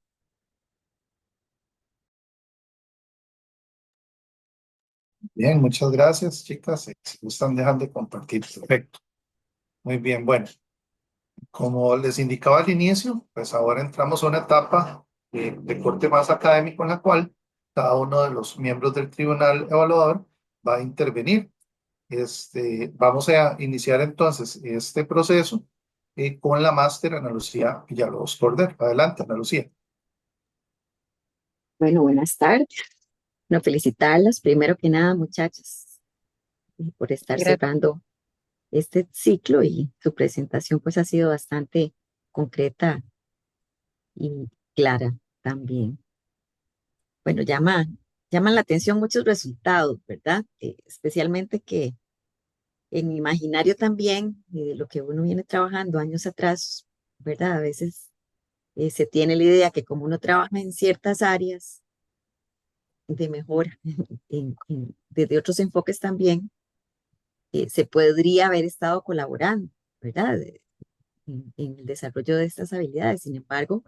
Bien, muchas gracias, chicas. Si gustan, dejan de compartir. Perfecto. Muy bien, bueno. Como les indicaba al inicio, pues ahora entramos a una etapa de corte más académico en la cual cada uno de los miembros del tribunal evaluador va a intervenir. Vamos a iniciar entonces este proceso con la máster Ana Lucía Villalobos Cordero. Adelante, Ana Lucía. Bueno, buenas tardes. Bueno, felicitarlas primero que nada, muchachos, por estar Gracias. cerrando este ciclo, y su presentación pues ha sido bastante concreta y clara también. Bueno, llaman la atención muchos resultados, ¿verdad? Especialmente que en mi imaginario también, de lo que uno viene trabajando años atrás, ¿verdad? A veces se tiene la idea que como uno trabaja en ciertas áreas de mejora, desde otros enfoques también, se podría haber estado colaborando, ¿verdad? En el desarrollo de estas habilidades. Sin embargo,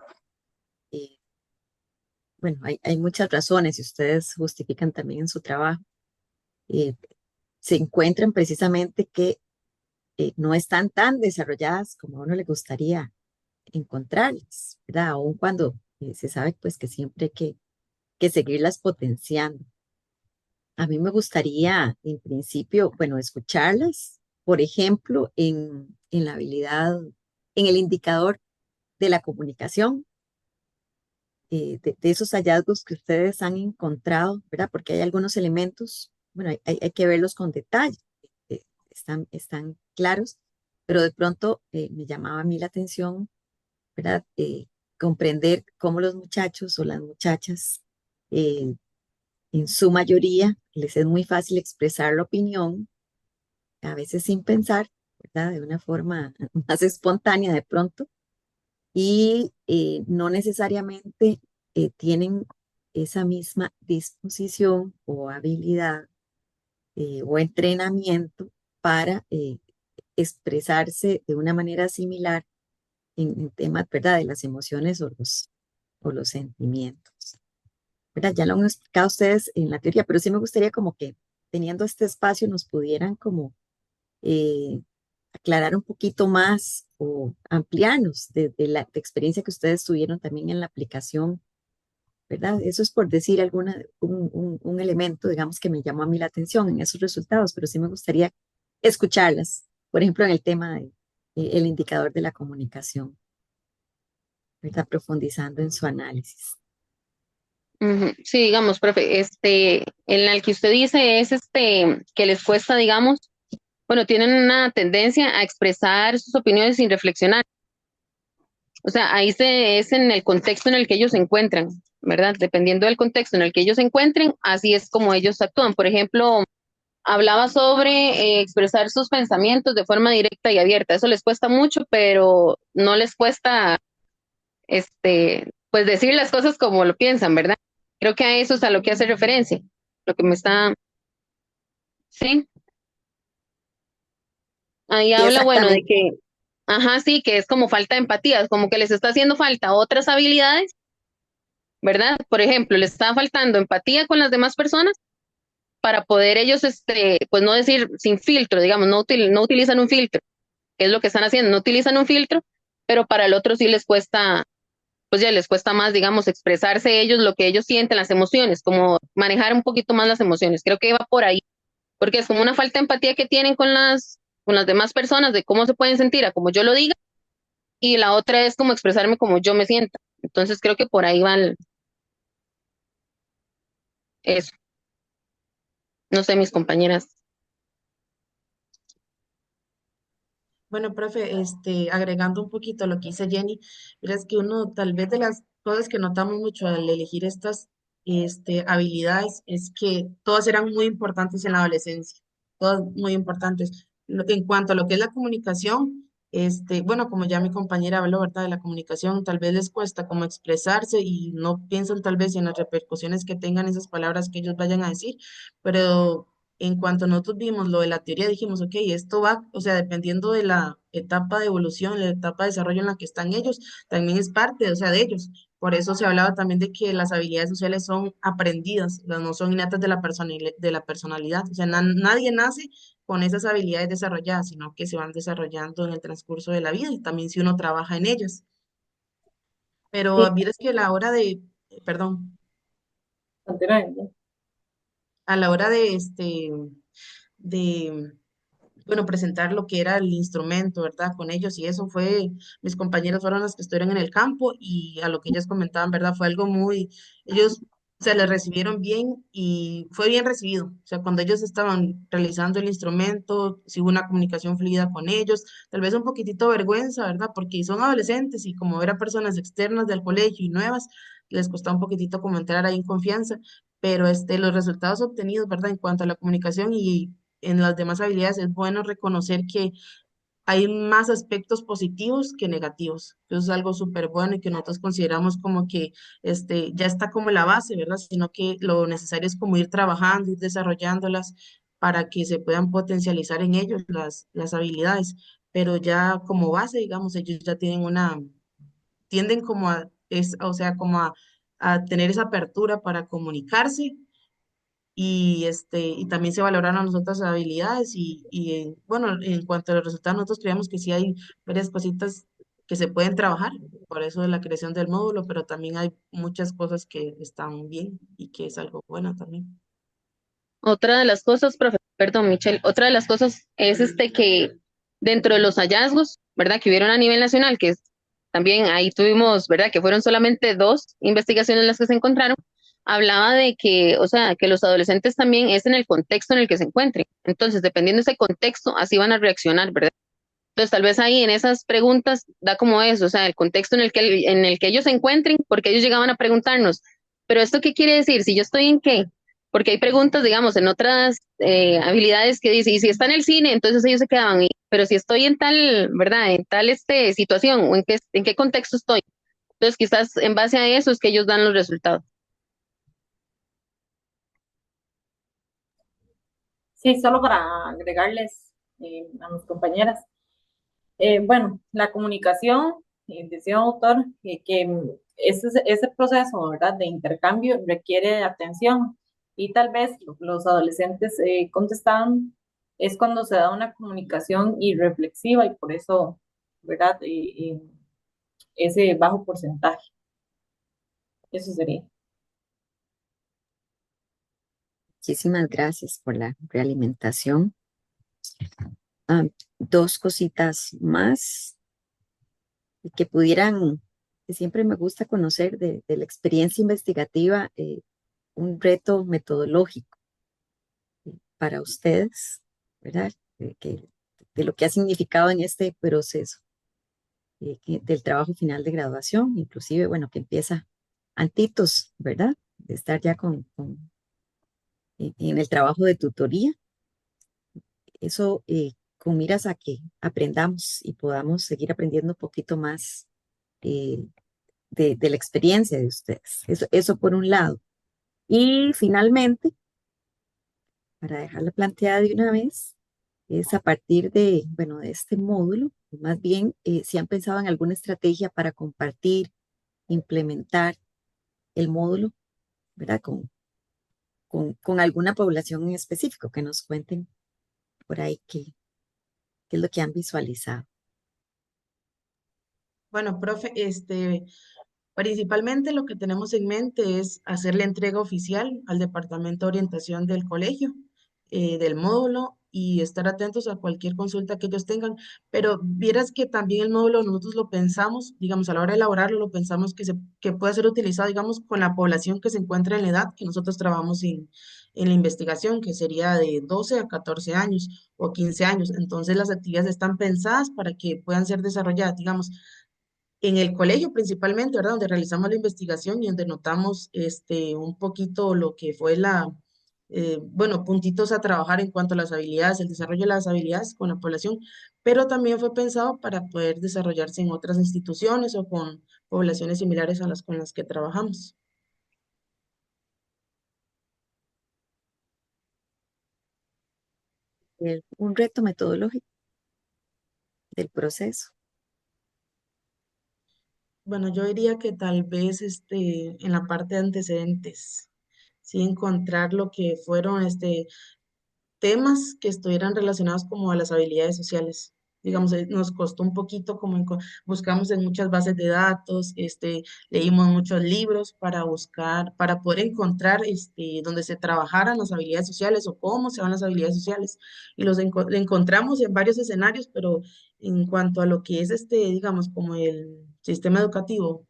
eh, bueno, hay muchas razones y ustedes justifican también en su trabajo. Se encuentran precisamente que no están tan desarrolladas como a uno le gustaría encontrarlas, ¿verdad? Aun cuando se sabe pues que siempre hay que seguirlas potenciando. A mí me gustaría, en principio, bueno, escucharlas, por ejemplo, en la habilidad en el indicador de la comunicación, de esos hallazgos que ustedes han encontrado, ¿verdad? Porque hay algunos elementos, bueno, hay que verlos con detalle, están claros, pero de pronto me llamaba a mí la atención, ¿verdad? Comprender cómo los muchachos o las muchachas, eh, en su mayoría, les es muy fácil expresar la opinión, a veces sin pensar, ¿verdad? De una forma más espontánea de pronto, y no necesariamente tienen esa misma disposición o habilidad o entrenamiento para expresarse de una manera similar en temas, ¿verdad? De las emociones o los sentimientos. ¿Verdad? Ya lo han explicado ustedes en la teoría, pero sí me gustaría como que teniendo este espacio nos pudieran como eh, aclarar un poquito más o ampliarnos de la experiencia que ustedes tuvieron también en la aplicación, ¿verdad? Eso es por decir un elemento, digamos, que me llamó a mí la atención en esos resultados, pero sí me gustaría escucharlas, por ejemplo, en el tema de el indicador de la comunicación, ¿verdad? Profundizando en su análisis. Ujú. Sí, digamos, profe, en el que usted dice es que les cuesta, digamos, bueno, tienen una tendencia a expresar sus opiniones sin reflexionar. O sea, es en el contexto en el que ellos se encuentran, ¿verdad? Dependiendo del contexto en el que ellos se encuentren, así es como ellos actúan. Por ejemplo, hablaba sobre expresar sus pensamientos de forma directa y abierta. Eso les cuesta mucho, pero no les cuesta, pues decir las cosas como lo piensan, ¿verdad? Creo que a eso es a lo que hace referencia. Lo que me está, sí, ahí Sí, habla, bueno, de exactamente. que, ajá, sí, que es como falta de empatía, es como que les está haciendo falta otras habilidades, ¿verdad? Por ejemplo, les está faltando empatía con las demás personas para poder ellos, pues no decir sin filtro, digamos, no utilizan un filtro, que es lo que están haciendo, no utilizan un filtro, pero para el otro sí les cuesta, pues ya les cuesta más, digamos, expresarse ellos lo que ellos sienten, las emociones, como manejar un poquito más las emociones. Creo que va por ahí, porque es como una falta de empatía que tienen con las demás personas de cómo se pueden sentir a como yo lo diga, y la otra es como expresarme como yo me sienta. Entonces creo que por ahí va eso. No sé, mis compañeras. Bueno, profe, agregando un poquito a lo que dice Jenny, es que uno tal vez de las cosas que notamos mucho al elegir estas habilidades es que todas eran muy importantes en la adolescencia, todas muy importantes. En cuanto a lo que es la comunicación, bueno, como ya mi compañera habló, ¿verdad? De la comunicación, tal vez les cuesta como expresarse y no piensan tal vez en las repercusiones que tengan esas palabras que ellos vayan a decir, pero en cuanto nosotros vimos lo de la teoría, dijimos, ok, esto va, o sea, dependiendo de la etapa de evolución, la etapa de desarrollo en la que están ellos, también es parte, o sea, de ellos. Por eso se hablaba también de que las habilidades sociales son aprendidas, o sea, no son innatas de de la personalidad. O sea, nadie nace con esas habilidades desarrolladas, sino que se van desarrollando en el transcurso de la vida y también si uno trabaja en ellas. Pero Sí, mires que a la hora de, perdón, Continúen. a la hora de de bueno, presentar lo que era el instrumento, ¿verdad? Con ellos y eso fue, mis compañeros fueron las que estuvieron en el campo y a lo que ellas comentaban, ¿verdad? Fue algo muy, ellos se les recibieron bien y fue bien recibido. O sea, cuando ellos estaban realizando el instrumento, si hubo una comunicación fluida con ellos, tal vez un poquitito vergüenza, ¿verdad? Porque son adolescentes y como eran personas externas del colegio y nuevas, les costaba un poquitito como entrar ahí en confianza, pero los resultados obtenidos, ¿verdad? En cuanto a la comunicación y en las demás habilidades es bueno reconocer que hay más aspectos positivos que negativos. Eso es algo súper bueno y que nosotros consideramos como que ya está como la base, ¿verdad? Sino que lo necesario es como ir trabajando, ir desarrollándolas para que se puedan potencializar en ellos las habilidades. Pero ya como base, digamos, ellos ya tienen tienden como o sea, como a tener esa apertura para comunicarse y también se valoraron las otras habilidades bueno, en cuanto a los resultados, nosotros creemos que sí hay varias cositas que se pueden trabajar, por eso de la creación del módulo, pero también hay muchas cosas que están bien y que es algo bueno también. Otra de las cosas, profe, perdón, Michelle, otra de las cosas es que dentro de los hallazgos ¿verdad? Que hubieron a nivel nacional, también ahí tuvimos, ¿verdad? Que fueron solamente 2 investigaciones las que se encontraron, hablaba de que, o sea, que los adolescentes también es en el contexto en el que se encuentren. Entonces, dependiendo de ese contexto, así van a reaccionar, ¿verdad? Entonces, tal vez ahí en esas preguntas da como eso, o sea, el contexto en el que ellos se encuentren, porque ellos llegaban a preguntarnos, pero ¿esto qué quiere decir? Si yo estoy en qué, porque hay preguntas, digamos, en otras habilidades que dice, y si está en el cine, entonces ellos se quedaban, pero si estoy en tal, ¿verdad? En tal situación, o en qué contexto estoy. Entonces, quizás en base a eso es que ellos dan los resultados. Sí, solo para agregarles a mis compañeras. Bueno, la comunicación, decía un autor, que ese proceso, ¿verdad?, de intercambio requiere de atención y tal vez los adolescentes contestaban, es cuando se da una comunicación irreflexiva y por eso, ¿verdad?, ese bajo porcentaje. Eso sería. Muchísimas gracias por la realimentación. Ah, dos cositas más que pudieran, que siempre me gusta conocer de la experiencia investigativa, un reto metodológico para ustedes, ¿verdad? De lo que ha significado en este proceso del trabajo final de graduación, inclusive, bueno, que empieza antitos, ¿verdad? De estar ya en el trabajo de tutoría. Eso con miras a que aprendamos y podamos seguir aprendiendo un poquito más eh, de la experiencia de ustedes. Eso por un lado. Y finalmente, para dejarla planteada de una vez, es a partir de, bueno, de este módulo, más bien, si han pensado en alguna estrategia para compartir, implementar el módulo, ¿verdad? Con alguna población en específico, que nos cuenten por ahí qué es lo que han visualizado. Bueno, profe, principalmente lo que tenemos en mente es hacer la entrega oficial al Departamento de Orientación del colegio, del módulo, y estar atentos a cualquier consulta que ellos tengan. Pero vieras que también el módulo nosotros lo pensamos, digamos, a la hora de elaborarlo, lo pensamos que puede ser utilizado, digamos, con la población que se encuentra en la edad que nosotros trabajamos en la investigación, que sería de 12 a 14 años o 15 años. Entonces las actividades están pensadas para que puedan ser desarrolladas, digamos, en el colegio principalmente, ¿verdad? Donde realizamos la investigación y donde notamos un poquito lo que fue bueno, puntitos a trabajar en cuanto a las habilidades, el desarrollo de las habilidades con la población, pero también fue pensado para poder desarrollarse en otras instituciones o con poblaciones similares a las con las que trabajamos. Un reto metodológico del proceso. Bueno, yo diría que tal vez en la parte de antecedentes, sí encontrar lo que fueron temas que estuvieran relacionados como a las habilidades sociales. Digamos, nos costó un poquito como buscamos en muchas bases de datos, leímos muchos libros para buscar, para poder encontrar donde se trabajaran las habilidades sociales o cómo se van las habilidades sociales. Y lo encontramos en varios escenarios, pero en cuanto a lo que es digamos, como el sistema educativo,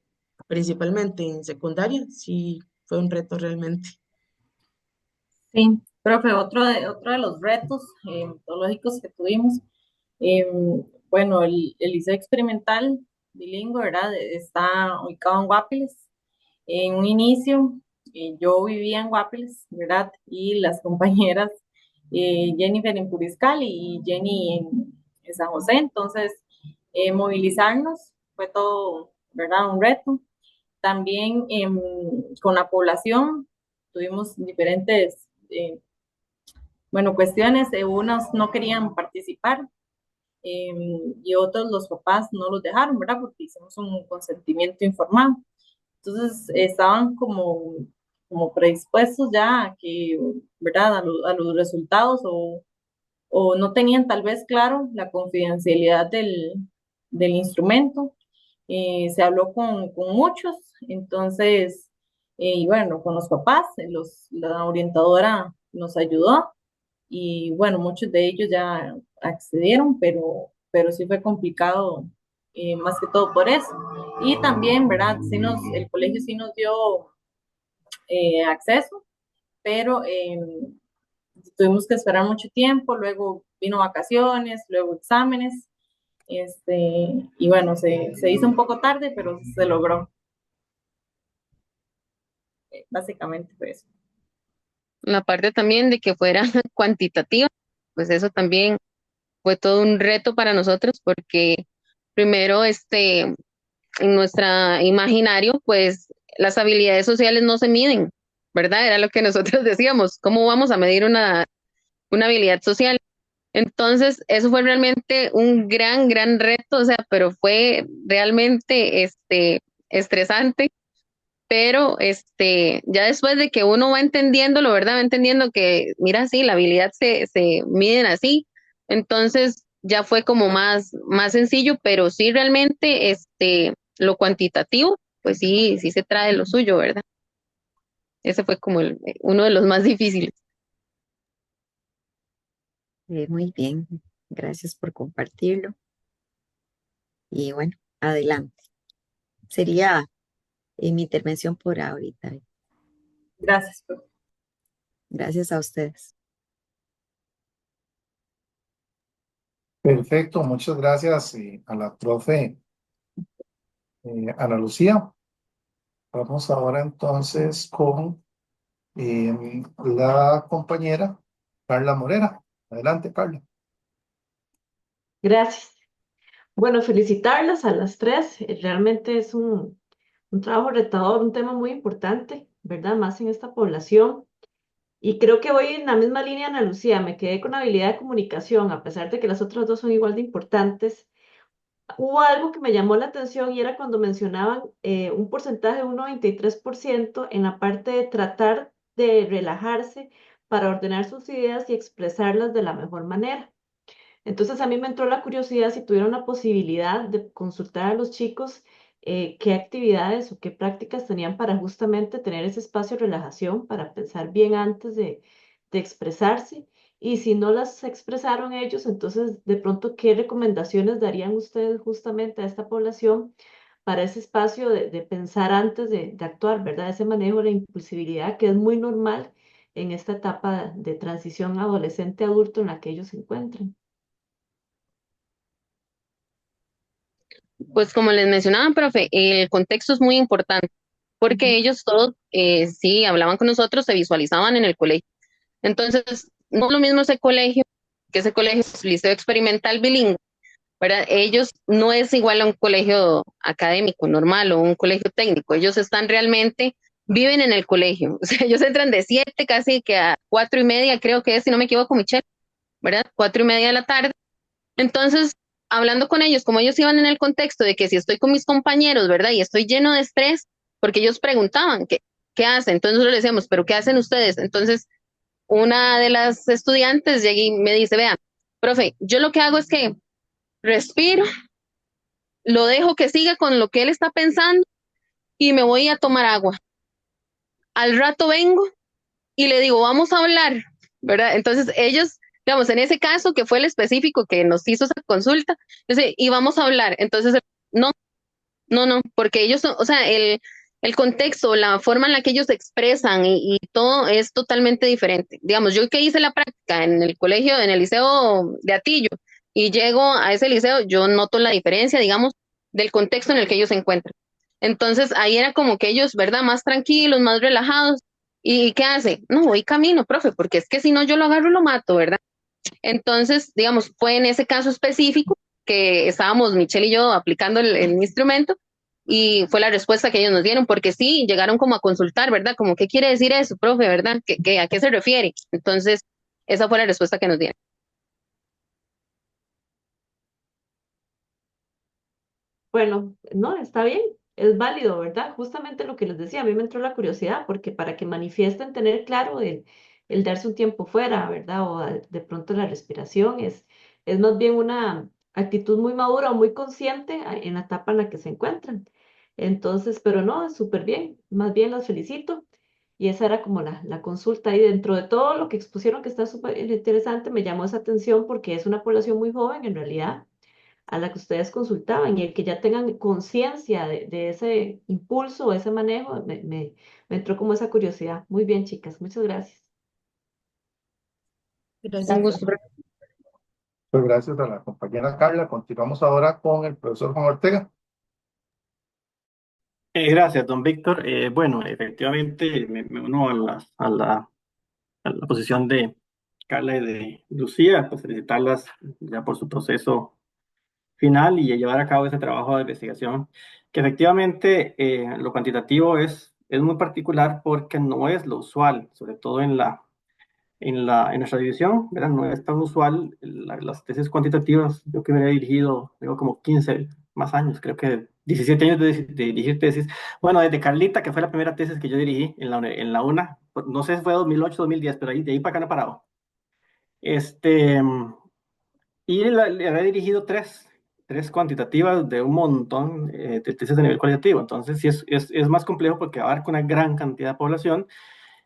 principalmente en secundaria, sí fue un reto realmente. Sí, profe, otro de los retos metodológicos que tuvimos, eh, bueno, el Liceo Experimental Bilingüe, ¿verdad? Está ubicado en Guapiles. En un inicio, yo vivía en Guapiles, ¿verdad? Y las compañeras Jennifer en Puriscal y Jenny en San José. Entonces, movilizarnos fue todo, ¿verdad? Un reto. También con la población tuvimos diferentes, bueno, cuestiones. Unos no querían participar y otros los papás no los dejaron, ¿verdad? Porque hicimos un consentimiento informado. Entonces estaban como predispuestos ya a que, ¿verdad? A los resultados o no tenían tal vez claro la confidencialidad del instrumento. Se habló con muchos, entonces, y bueno, con los papás, la orientadora nos ayudó y bueno, muchos de ellos ya accedieron, pero pero sí fue complicado, más que todo por eso. Y también, ¿verdad? El colegio sí nos dio acceso, pero tuvimos que esperar mucho tiempo, luego vino vacaciones, luego exámenes, y bueno, se hizo un poco tarde, pero se logró. Básicamente fue eso. La parte también de que fuera cuantitativa, pues eso también fue todo un reto para nosotros porque primero, en nuestra imaginario, pues las habilidades sociales no se miden, ¿verdad? Era lo que nosotros decíamos, ¿cómo vamos a medir una habilidad social? Entonces, eso fue realmente un gran, gran reto, o sea, pero fue realmente, estresante, pero, ya después de que uno va entendiéndolo, ¿verdad? Va entendiendo que, mira, sí, la habilidad se miden así, entonces ya fue como más sencillo, pero sí realmente, lo cuantitativo, pues sí, sí se trae lo suyo, ¿verdad? Ese fue como uno de los más difíciles. Muy bien, gracias por compartirlo. Y bueno, adelante. Sería mi intervención por ahorita. Gracias, profe. Gracias a ustedes. Perfecto, muchas gracias a la profe Ana Lucía. Vamos ahora entonces con la compañera Carla Morera. Adelante, Carla. Gracias. Bueno, felicitarlas a las tres. Realmente es un trabajo retador, un tema muy importante, ¿verdad? Más en esta población. Y creo que voy en la misma línea, Ana Lucía. Me quedé con habilidad de comunicación, a pesar de que las otras dos son igual de importantes. Hubo algo que me llamó la atención y era cuando mencionaban un porcentaje de un 93% en la parte de tratar de relajarse para ordenar sus ideas y expresarlas de la mejor manera. Entonces a mí me entró la curiosidad si tuviera una posibilidad de consultar a los chicos qué actividades o qué prácticas tenían para justamente tener ese espacio de relajación, para pensar bien antes de expresarse. Y si no las expresaron ellos, entonces de pronto, ¿qué recomendaciones darían ustedes justamente a esta población para ese espacio de pensar antes de actuar, ¿verdad? Ese manejo de la impulsibilidad que es muy normal en esta etapa de transición adolescente-adulto en la que ellos se encuentran. Pues como les mencionaba, profe, el contexto es muy importante porque ellos todos, sí, hablaban con nosotros, se visualizaban en el colegio. Entonces, no es lo mismo ese colegio, que ese colegio es liceo experimental bilingüe, ¿verdad? Ellos no es igual a un colegio académico normal o un colegio técnico, ellos están realmente, viven en el colegio, o sea, ellos entran de 7 casi que a 4:30, creo que es, si no me equivoco, Michelle, ¿verdad? 4:30 de la tarde. Entonces, hablando con ellos, como ellos iban en el contexto de que si estoy con mis compañeros, ¿verdad? Y estoy lleno de estrés, porque ellos preguntaban, ¿qué hacen? Entonces nosotros le decíamos, ¿pero qué hacen ustedes? Entonces, una de las estudiantes llega y me dice, vea, profe, yo lo que hago es que respiro, lo dejo que siga con lo que él está pensando y me voy a tomar agua. Al rato vengo y le digo, vamos a hablar, ¿verdad? Entonces ellos, digamos, en ese caso que fue el específico que nos hizo esa consulta, dice, y vamos a hablar. Entonces, no, no, no, porque ellos son, o sea, el contexto, la forma en la que ellos se expresan y todo es totalmente diferente. Digamos, yo que hice la práctica en el colegio, en el liceo de Atillo, y llego a ese liceo, yo noto la diferencia, digamos, del contexto en el que ellos se encuentran. Entonces, ahí era como que ellos, ¿verdad? Más tranquilos, más relajados. ¿Y qué hace? No, voy camino, profe, porque es que si no yo lo agarro y lo mato, ¿verdad? Entonces, digamos, fue en ese caso específico que estábamos Michelle y yo aplicando el instrumento y fue la respuesta que ellos nos dieron, porque sí, llegaron como a consultar, ¿verdad? Como, ¿qué quiere decir eso, profe, verdad? ¿A qué se refiere? Entonces, esa fue la respuesta que nos dieron. Bueno, no, está bien, es válido, ¿verdad? Justamente lo que les decía, a mí me entró la curiosidad, porque para que manifiesten tener claro el darse un tiempo fuera, ¿verdad? O de pronto la respiración es más bien una actitud muy madura o muy consciente en la etapa en la que se encuentran. Entonces, pero no, súper bien, más bien los felicito. Y esa era como la consulta. Y dentro de todo lo que expusieron, que está súper interesante, me llamó esa atención porque es una población muy joven en realidad, a la que ustedes consultaban y el que ya tengan conciencia de ese impulso o ese manejo, me entró como esa curiosidad. Muy bien, chicas, muchas gracias. Un Gracias. gusto. Pues gracias a la compañera Carla. Continuamos ahora con el profesor Juan Ortega. Gracias, don Víctor. Bueno, efectivamente me uno a la posición de Carla y de Lucía, pues felicitarlas ya por su proceso final y llevar a cabo ese trabajo de investigación, que efectivamente lo cuantitativo es muy particular porque no es lo usual, sobre todo en nuestra división, ¿verdad? No es tan usual las tesis cuantitativas. Yo que me he dirigido, tengo como 15 más años, creo que 17 años de dirigir tesis. Bueno, desde Carlita, que fue la primera tesis que yo dirigí en la UNA, no sé si fue 2008, 2010, pero de ahí para acá no he parado. Este, le había dirigido tres cuantitativas de un montón de tesis de nivel cualitativo. Entonces, sí es más complejo porque abarca una gran cantidad de población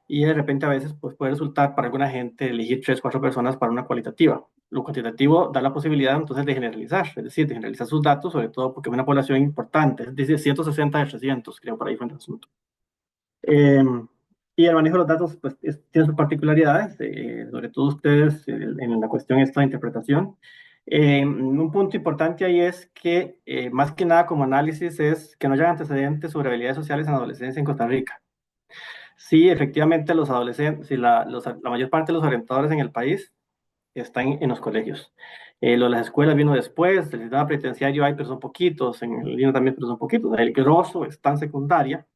y de repente a veces pues, puede resultar para alguna gente elegir 3, 4 personas para una cualitativa. Lo cuantitativo da la posibilidad entonces de generalizar, es decir, de generalizar sus datos, sobre todo porque es una población importante, es decir, 160 de 300, creo, por ahí fue el asunto. Eh, y el manejo de los datos pues, tiene sus particularidades, sobre todo ustedes en la cuestión esta de interpretación. Un punto importante ahí es que, más que nada como análisis, es que no haya antecedentes sobre habilidades sociales en adolescencia en Costa Rica. Sí, efectivamente, los adolescentes, sí, la mayor parte de los orientadores en el país están en los colegios. Lo de las escuelas vino después, el sistema penitenciario hay, pero son poquitos, en el línea también, pero son poquitos. El grosso está en secundaria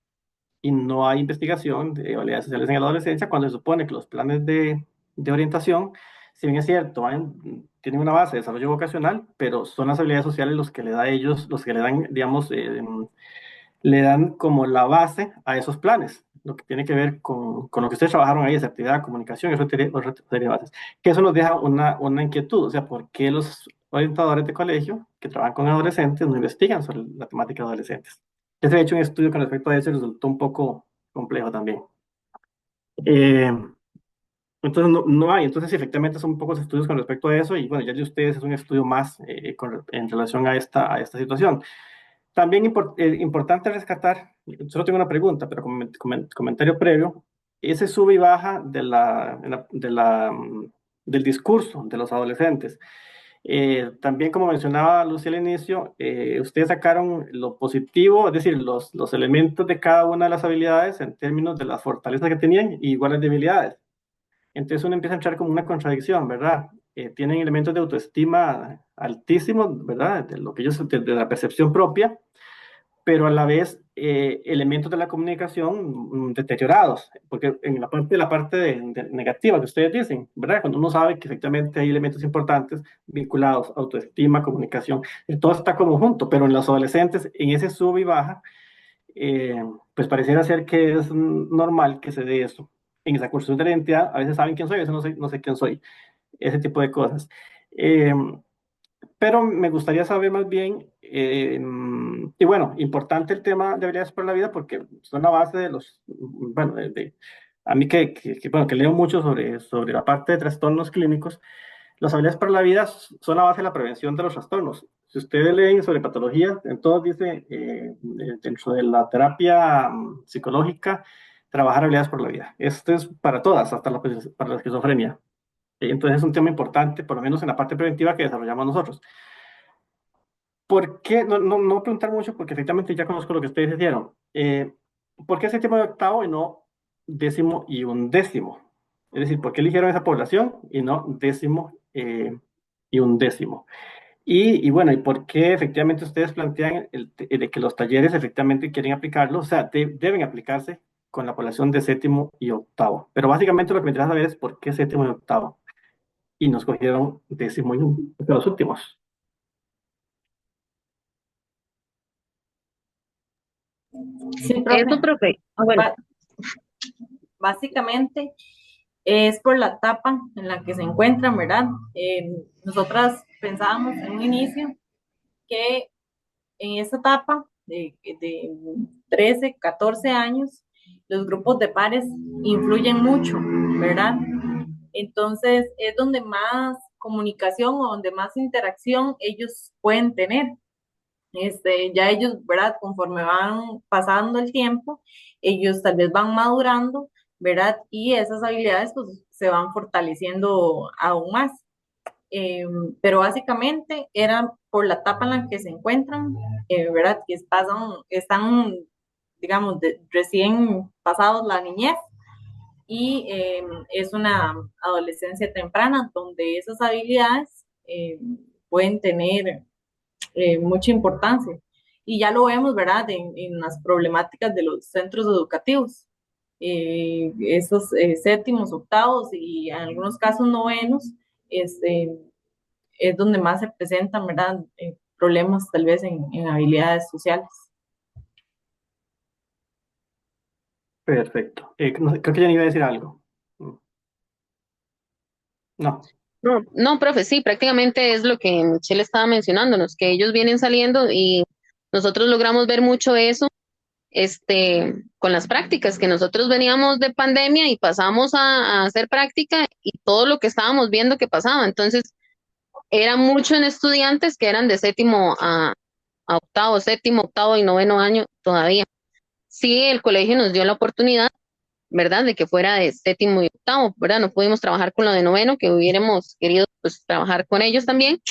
y no hay investigación de habilidades sociales en la adolescencia cuando se supone que los planes de orientación, si bien es cierto, tienen una base de desarrollo vocacional, pero son las habilidades sociales los que le da a ellos, los que le dan, digamos, le dan como la base a esos planes, lo que tiene que ver con lo que ustedes trabajaron ahí, asertividad, comunicación, eso tiene otra serie de bases. Que eso nos deja una inquietud, o sea, ¿por qué los orientadores de colegio que trabajan con adolescentes no investigan sobre la temática de adolescentes? Ya se ha hecho un estudio con respecto a eso y resultó un poco complejo también. Eh, entonces, no hay. Entonces, sí, efectivamente, son pocos estudios con respecto a eso y, bueno, ya de ustedes es un estudio más en relación a esta situación. También importante rescatar, solo tengo una pregunta, pero comentario previo, ese sube y baja del discurso de los adolescentes. También, como mencionaba Lucía al inicio, ustedes sacaron lo positivo, es decir, los elementos de cada una de las habilidades en términos de las fortalezas que tenían y iguales debilidades. Entonces uno empieza a entrar como una contradicción, ¿verdad? Tienen elementos de autoestima altísimos, ¿verdad? De lo que ellos, de la percepción propia, pero a la vez elementos de la comunicación deteriorados, porque en la parte negativa que ustedes dicen, ¿verdad? Cuando uno sabe que efectivamente hay elementos importantes vinculados a autoestima, comunicación, todo está como junto, pero en los adolescentes, en ese sub y baja, pues pareciera ser que es normal que se dé eso. En esa construcción de la identidad, a veces saben quién soy, a veces no sé quién soy, ese tipo de cosas. Eh, pero me gustaría saber más bien, y bueno, importante el tema de habilidades para la vida porque son la base de bueno, a mí bueno, que leo mucho sobre la parte de trastornos clínicos, las habilidades para la vida son la base de la prevención de los trastornos. Si ustedes leen sobre patologías, en todo dice, dentro de la terapia psicológica, trabajar habilidades para la vida. Esto es para todas, hasta para la esquizofrenia. Entonces es un tema importante, por lo menos en la parte preventiva que desarrollamos nosotros. ¿Por qué? No voy a preguntar mucho porque efectivamente ya conozco lo que ustedes hicieron. ¿Por qué séptimo y octavo y no décimo y undécimo? Es decir, ¿por qué eligieron esa población y no décimo y undécimo? Y bueno, ¿y por qué efectivamente ustedes plantean de que los talleres efectivamente quieren aplicarlo? O sea, deben aplicarse con la población de séptimo y octavo. Pero básicamente lo que me interesa saber es por qué séptimo y octavo. Y nos cogieron décimo y los últimos. Sí, profe. Eso, profe. Bueno, Ba- Básicamente es por la etapa en la que se encuentran, ¿verdad? Nosotras pensábamos en un inicio que en esta etapa de 13, 14 años, los grupos de pares influyen mucho, ¿verdad? Entonces es donde más comunicación o donde más interacción ellos pueden tener. Ya ellos, ¿verdad? Conforme van pasando el tiempo, ellos tal vez van madurando, ¿verdad? Y esas habilidades pues se van fortaleciendo aún más. Eh, pero básicamente era por la etapa en la que se encuentran, ¿verdad? Que están, digamos, recién pasados la niñez y es una adolescencia temprana donde esas habilidades pueden tener mucha importancia. Y ya lo vemos, ¿verdad? En las problemáticas de los centros educativos. Esos séptimos, octavos y en algunos casos novenos, este, es donde más se presentan, ¿verdad? Problemas tal vez en habilidades sociales. Perfecto. Creo que ya iba a decir algo. No. No, no, profe, sí, prácticamente es lo que Michelle estaba mencionándonos, que ellos vienen saliendo y nosotros logramos ver mucho eso, con las prácticas, que nosotros veníamos de pandemia y pasamos a hacer práctica y todo lo que estábamos viendo que pasaba. Entonces, era mucho en estudiantes que eran de séptimo a octavo, séptimo, octavo y noveno año todavía. Sí, el colegio nos dio la oportunidad, ¿verdad? De que fuera de séptimo y octavo, ¿verdad? No pudimos trabajar con lo de noveno, que hubiéramos querido pues trabajar con ellos también,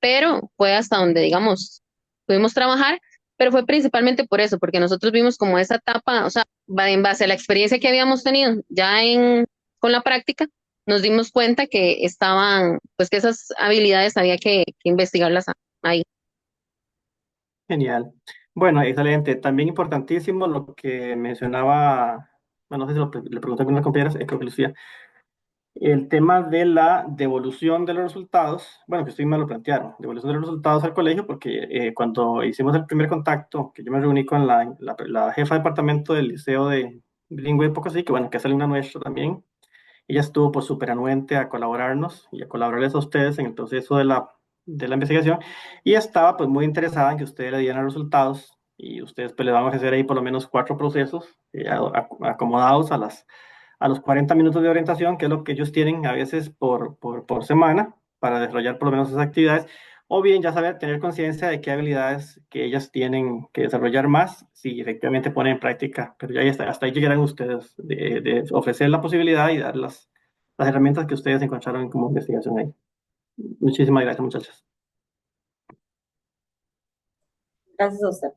pero fue hasta donde, digamos, pudimos trabajar, pero fue principalmente por eso, porque nosotros vimos como esa etapa, o sea, en base a la experiencia que habíamos tenido ya con la práctica, nos dimos cuenta que estaban, pues que esas habilidades había que investigarlas ahí. Genial. Bueno, excelente. También importantísimo lo que mencionaba, bueno, no sé si le pregunté a algunas compañeras, creo que Lucía, el tema de la devolución de los resultados. Bueno, que ustedes me lo plantearon, devolución de los resultados al colegio, porque cuando hicimos el primer contacto, que yo me reuní con la jefa de departamento del Liceo de Bilingüe de Pocosí, que bueno, que es alumna nuestra también. Ella estuvo por súper anuente a colaborarnos y a colaborarles a ustedes en el proceso de la investigación, y estaba pues muy interesada en que ustedes le dieran los resultados, y ustedes pues le van a ofrecer ahí por lo menos 4 procesos acomodados a los 40 minutos de orientación, que es lo que ellos tienen a veces por semana para desarrollar por lo menos esas actividades, o bien ya saber, tener conciencia de qué habilidades que ellas tienen que desarrollar más si efectivamente ponen en práctica. Pero ya hasta ahí llegarán ustedes de ofrecer la posibilidad y dar las herramientas que ustedes encontraron como investigación ahí. Muchísimas gracias, muchachas. Gracias a usted.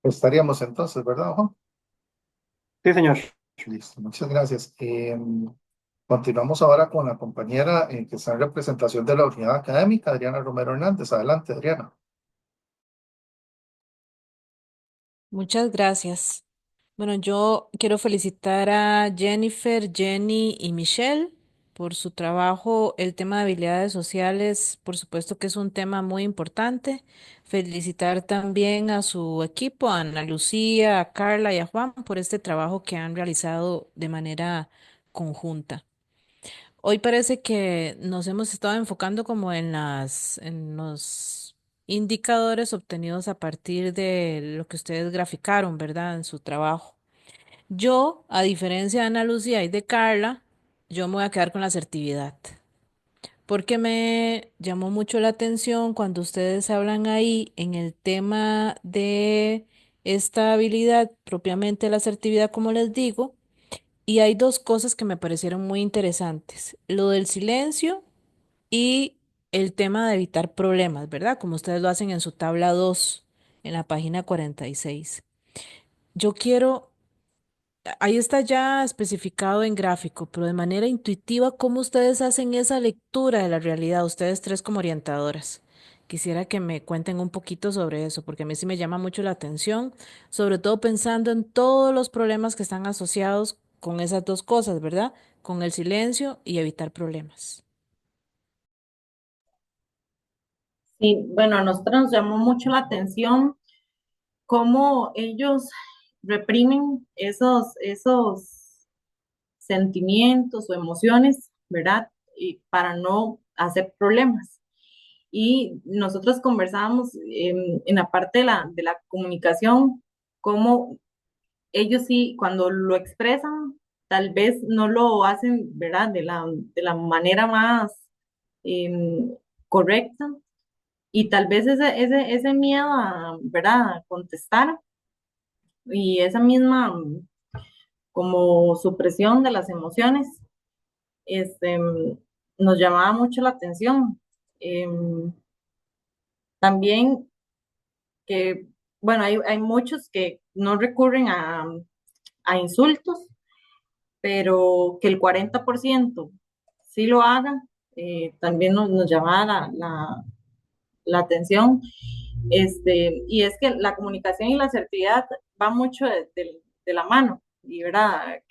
Estaríamos entonces, ¿verdad, Juan? Sí, señor. Listo, muchas gracias. Continuamos ahora con la compañera que está en representación de la unidad académica, Adriana Romero Hernández. Adelante, Adriana. Muchas gracias. Bueno, yo quiero felicitar a Jennifer, Jenny y Michelle por su trabajo. El tema de habilidades sociales, por supuesto que es un tema muy importante. Felicitar también a su equipo, a Ana Lucía, a Carla y a Juan por este trabajo que han realizado de manera conjunta. Hoy parece que nos hemos estado enfocando como en los indicadores obtenidos a partir de lo que ustedes graficaron, ¿verdad? En su trabajo. Yo, a diferencia de Ana Lucía y de Carla, yo me voy a quedar con la asertividad, porque me llamó mucho la atención cuando ustedes hablan ahí en el tema de esta habilidad, propiamente la asertividad, como les digo, y hay dos cosas que me parecieron muy interesantes, lo del silencio y el tema de evitar problemas, ¿verdad? Como ustedes lo hacen en su tabla 2 en la página 46. Yo quiero, ahí está ya especificado en gráfico, pero de manera intuitiva, ¿cómo ustedes hacen esa lectura de la realidad, ustedes tres como orientadoras? Quisiera que me cuenten un poquito sobre eso, porque a mí sí me llama mucho la atención, sobre todo pensando en todos los problemas que están asociados con esas dos cosas, ¿verdad? Con el silencio y evitar problemas. Sí, bueno, a nosotros nos llamó mucho la atención cómo ellos reprimen esos sentimientos o emociones, ¿verdad? Y para no hacer problemas. Y nosotros conversábamos en la parte de la comunicación, cómo ellos sí, cuando lo expresan, tal vez no lo hacen, ¿verdad? De la manera más em, correcta. Y tal vez ese miedo a, ¿verdad? A contestar y esa misma como supresión de las emociones, este, nos llamaba mucho la atención. También que, bueno, hay muchos que no recurren a insultos, pero que el 40% sí lo haga, también nos llamaba la atención. Y es que la comunicación y la asertividad va mucho de la mano, y verdad,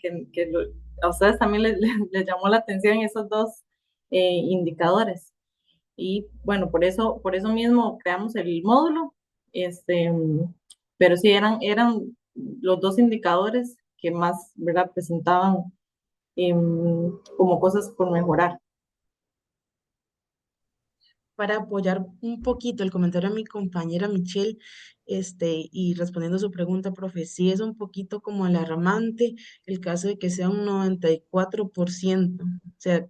a ustedes también les llamó la atención esos dos indicadores. Y bueno, por eso mismo creamos el módulo, este, pero sí eran los dos indicadores que más, ¿verdad?, presentaban como cosas por mejorar. Para apoyar un poquito el comentario de mi compañera Michelle, y respondiendo a su pregunta, profe, sí es un poquito como alarmante el caso de que sea un 94%, o sea,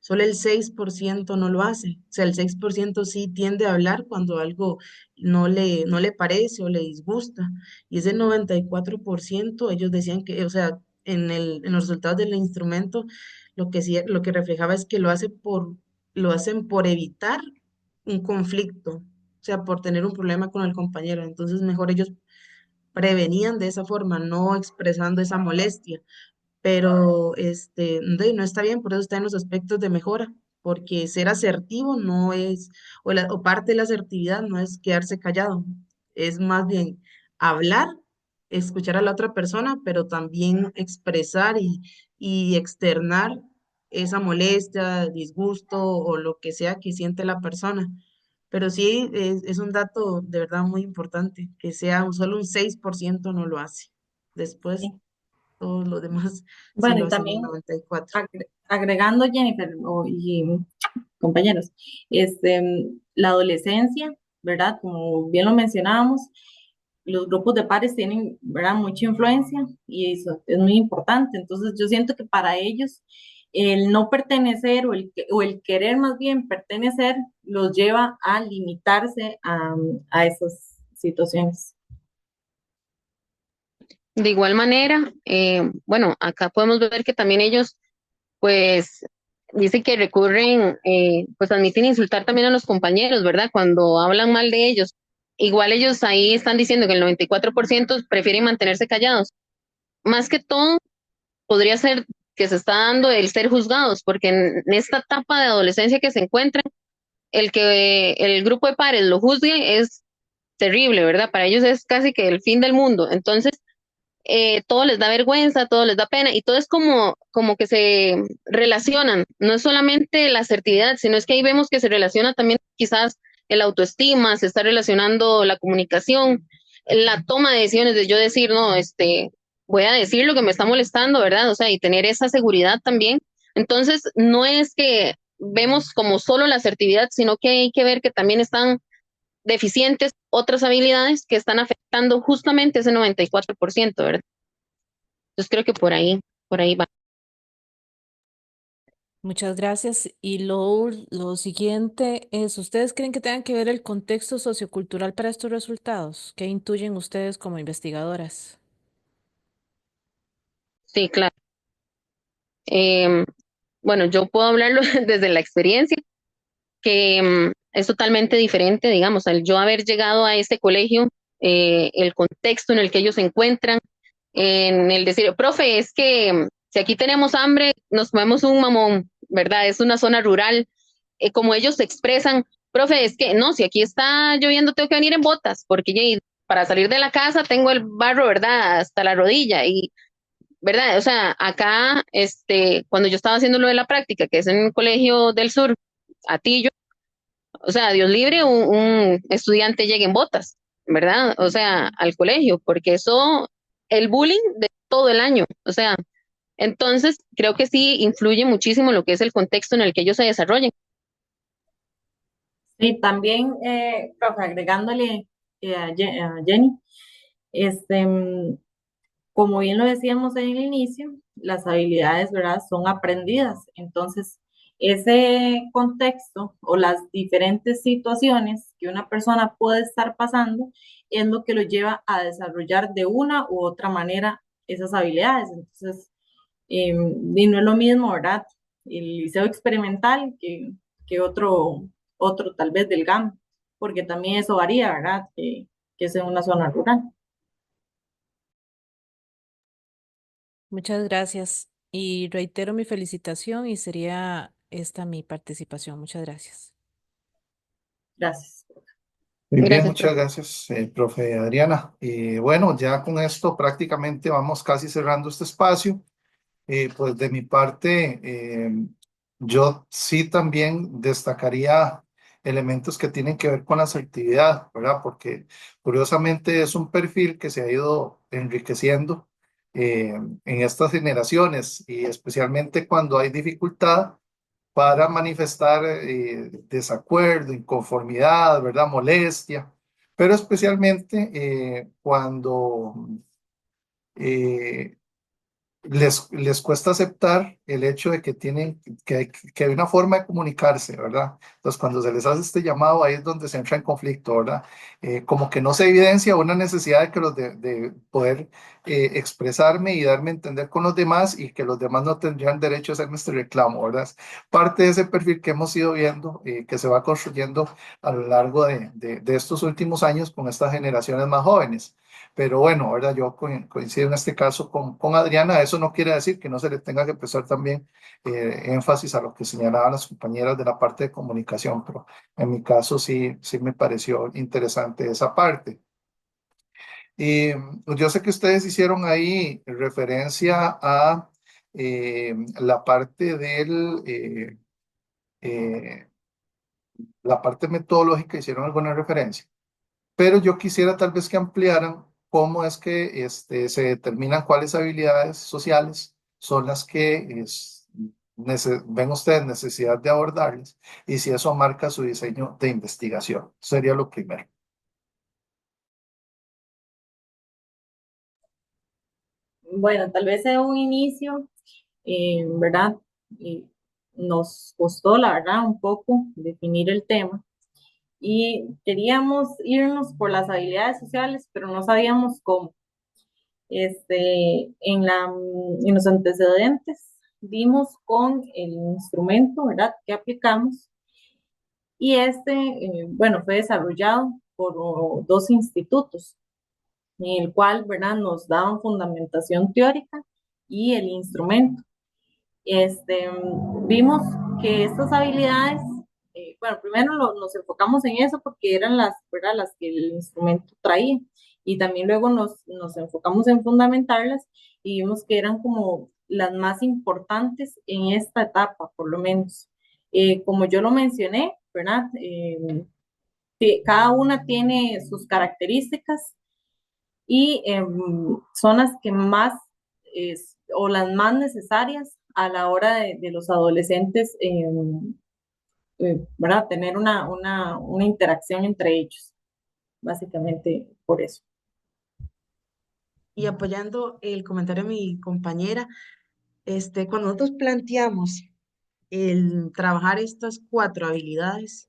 solo el 6% no lo hace. O sea, el 6% sí tiende a hablar cuando algo no le parece o le disgusta. Y ese 94% ellos decían que, o sea, en los resultados del instrumento, lo que reflejaba es que lo hacen por evitar un conflicto, o sea, por tener un problema con el compañero. Entonces, mejor ellos prevenían de esa forma, no expresando esa molestia, pero no está bien, por eso está en los aspectos de mejora, porque ser asertivo no es, o parte de la asertividad no es quedarse callado, es más bien hablar, escuchar a la otra persona, pero también expresar y externar esa molestia, disgusto o lo que sea que siente la persona. Pero sí es un dato de verdad muy importante, que solo un 6% no lo hace. Después Sí. todos los demás sí Bueno, lo y hacen el también 94. agregando, Jennifer, y compañeros, la adolescencia, ¿verdad? Como bien lo mencionábamos, los grupos de pares tienen, ¿verdad?, mucha influencia y eso es muy importante. Entonces, yo siento que para ellos el no pertenecer o el querer más bien pertenecer los lleva a limitarse a esas situaciones. De igual manera, bueno, acá podemos ver que también ellos, pues, dicen que recurren, pues admiten insultar también a los compañeros, ¿verdad? Cuando hablan mal de ellos. Igual ellos ahí están diciendo que el 94% prefieren mantenerse callados. Más que todo, podría ser que se está dando el ser juzgados, porque en esta etapa de adolescencia que se encuentran, el que el grupo de pares lo juzgue es terrible, ¿verdad? Para ellos es casi que el fin del mundo. Entonces, todo les da vergüenza, todo les da pena y todo es como que se relacionan. No es solamente la asertividad, sino es que ahí vemos que se relaciona también quizás el autoestima, se está relacionando la comunicación, la toma de decisiones de yo decir, no, voy a decir lo que me está molestando, ¿verdad? O sea, y tener esa seguridad también. Entonces, no es que vemos como solo la asertividad, sino que hay que ver que también están deficientes otras habilidades que están afectando justamente ese 94%, ¿verdad? Entonces creo que por ahí va. Muchas gracias. Y lo siguiente es, ¿ustedes creen que tengan que ver el contexto sociocultural para estos resultados? ¿Qué intuyen ustedes como investigadoras? Sí, claro. Em, bueno, yo puedo hablarlo desde la experiencia, que es totalmente diferente, digamos, al yo haber llegado a este colegio, el contexto en el que ellos se encuentran, en el decir, profe, es que si aquí tenemos hambre, nos comemos un mamón, ¿verdad? Es una zona rural, como ellos se expresan, profe, es que no, si aquí está lloviendo, tengo que venir en botas, porque para salir de la casa tengo el barro, ¿verdad? Hasta la rodilla, y, ¿verdad? O sea, acá, cuando yo estaba haciendo lo de la práctica, que es en un colegio del sur, Atillo, o sea, Dios libre, un estudiante llegue en botas, ¿verdad? O sea, al colegio, porque eso, el bullying de todo el año, o sea, entonces creo que sí influye muchísimo lo que es el contexto en el que ellos se desarrollan. Sí, también, profe, agregándole a Jenny, este, Como bien lo decíamos en el inicio, las habilidades, ¿verdad?, son aprendidas. Entonces, ese contexto o las diferentes situaciones que una persona puede estar pasando es lo que lo lleva a desarrollar de una u otra manera esas habilidades. Entonces, y no es lo mismo, ¿verdad? El liceo experimental que otro tal vez del GAM, porque también eso varía, ¿verdad? Que es en una zona rural. Muchas gracias. Y reitero mi felicitación y sería esta mi participación. Muchas gracias. Gracias. Muy bien, Gracias, muchas profe. gracias, profe Adriana. Y bueno, ya con esto prácticamente vamos casi cerrando este espacio. Pues de mi parte, yo sí también destacaría elementos que tienen que ver con la asertividad, ¿verdad? Porque curiosamente es un perfil que se ha ido enriqueciendo en estas generaciones y especialmente cuando hay dificultad para manifestar desacuerdo, inconformidad, ¿verdad? Molestia, pero especialmente cuando eh, les cuesta aceptar el hecho de que tienen, que hay una forma de comunicarse, ¿verdad? Entonces, cuando se les hace este llamado, ahí es donde se entra en conflicto, ¿verdad? Como que no se evidencia una necesidad de, de poder expresarme y darme a entender con los demás y que los demás no tendrían derecho a hacerme este reclamo, ¿verdad? Es parte de ese perfil que hemos ido viendo, que se va construyendo a lo largo de estos últimos años con estas generaciones más jóvenes. Pero bueno, ¿verdad? Yo coincido en este caso con Adriana. Eso no quiere decir que no se le tenga que prestar también énfasis a lo que señalaban las compañeras de la parte de comunicación, pero en mi caso sí, sí me pareció interesante esa parte. Y pues yo sé que ustedes hicieron ahí referencia a la parte eh, la parte metodológica, hicieron alguna referencia. Pero yo quisiera tal vez que ampliaran cómo es que se determinan cuáles habilidades sociales son las que ven ustedes necesidad de abordarles y si eso marca su diseño de investigación. Sería lo primero. Bueno, tal vez en un inicio, ¿verdad? Eh, Nos costó, la verdad, un poco definir el tema y queríamos irnos por las habilidades sociales, pero no sabíamos cómo. En los antecedentes vimos con el instrumento, ¿verdad?, que aplicamos y bueno, fue desarrollado por dos institutos, en el cual, ¿verdad?, nos daban fundamentación teórica y el instrumento. Este, Vimos que estas habilidades, bueno, primero nos enfocamos en eso porque eran las, ¿verdad?, las que el instrumento traía y también luego nos enfocamos en fundamentarlas y vimos que eran como las más importantes en esta etapa, por lo menos. Como yo lo mencioné, ¿verdad? Cada una tiene sus características y son las que más o las más necesarias a la hora de los adolescentes, ¿verdad? Tener una interacción entre ellos, básicamente por eso. Y apoyando el comentario de mi compañera, cuando nosotros planteamos el trabajar estas 4 habilidades,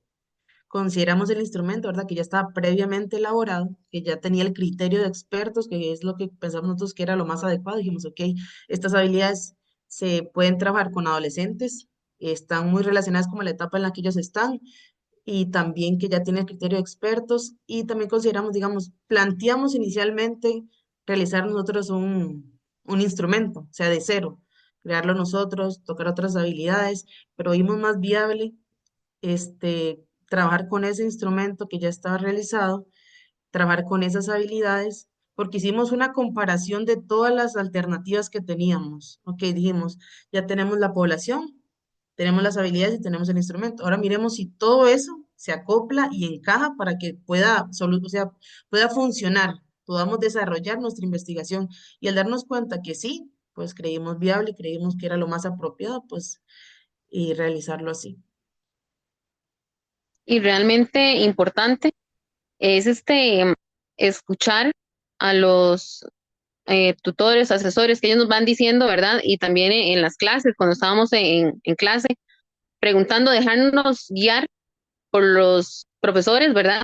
consideramos el instrumento, ¿verdad? Que ya estaba previamente elaborado, que ya tenía el criterio de expertos, que es lo que pensamos nosotros que era lo más adecuado. Dijimos, ok, estas habilidades se pueden trabajar con adolescentes, están muy relacionadas con la etapa en la que ellos están, y también que ya tiene el criterio de expertos, y también consideramos, digamos, planteamos inicialmente realizar nosotros un instrumento, o sea, de cero, crearlo nosotros, tocar otras habilidades, pero vimos más viable trabajar con ese instrumento que ya estaba realizado, trabajar con esas habilidades, porque hicimos una comparación de todas las alternativas que teníamos. Ok, dijimos, ya tenemos la población, tenemos las habilidades y tenemos el instrumento. Ahora miremos si todo eso se acopla y encaja para que pueda, o sea, pueda funcionar, podamos desarrollar nuestra investigación. Y al darnos cuenta que sí, pues creímos viable, creímos que era lo más apropiado, pues, y realizarlo así. Y realmente importante es escuchar a los tutores, asesores, que ellos nos van diciendo, ¿verdad? Y también en las clases, cuando estábamos en clase, preguntando, dejarnos guiar por los profesores, ¿verdad?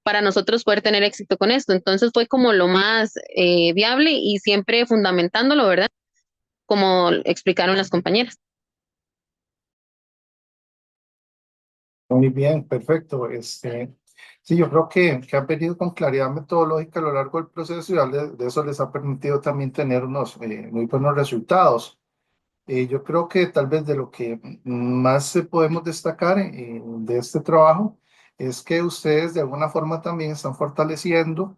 Para nosotros poder tener éxito con esto. Entonces fue como lo más viable y siempre fundamentándolo, ¿verdad? Como explicaron las compañeras. Muy bien, perfecto. Sí, yo creo que han venido con claridad metodológica a lo largo del proceso y de eso les ha permitido también tener unos muy buenos resultados. Yo creo que tal vez de lo que más podemos destacar de este trabajo es que ustedes de alguna forma también están fortaleciendo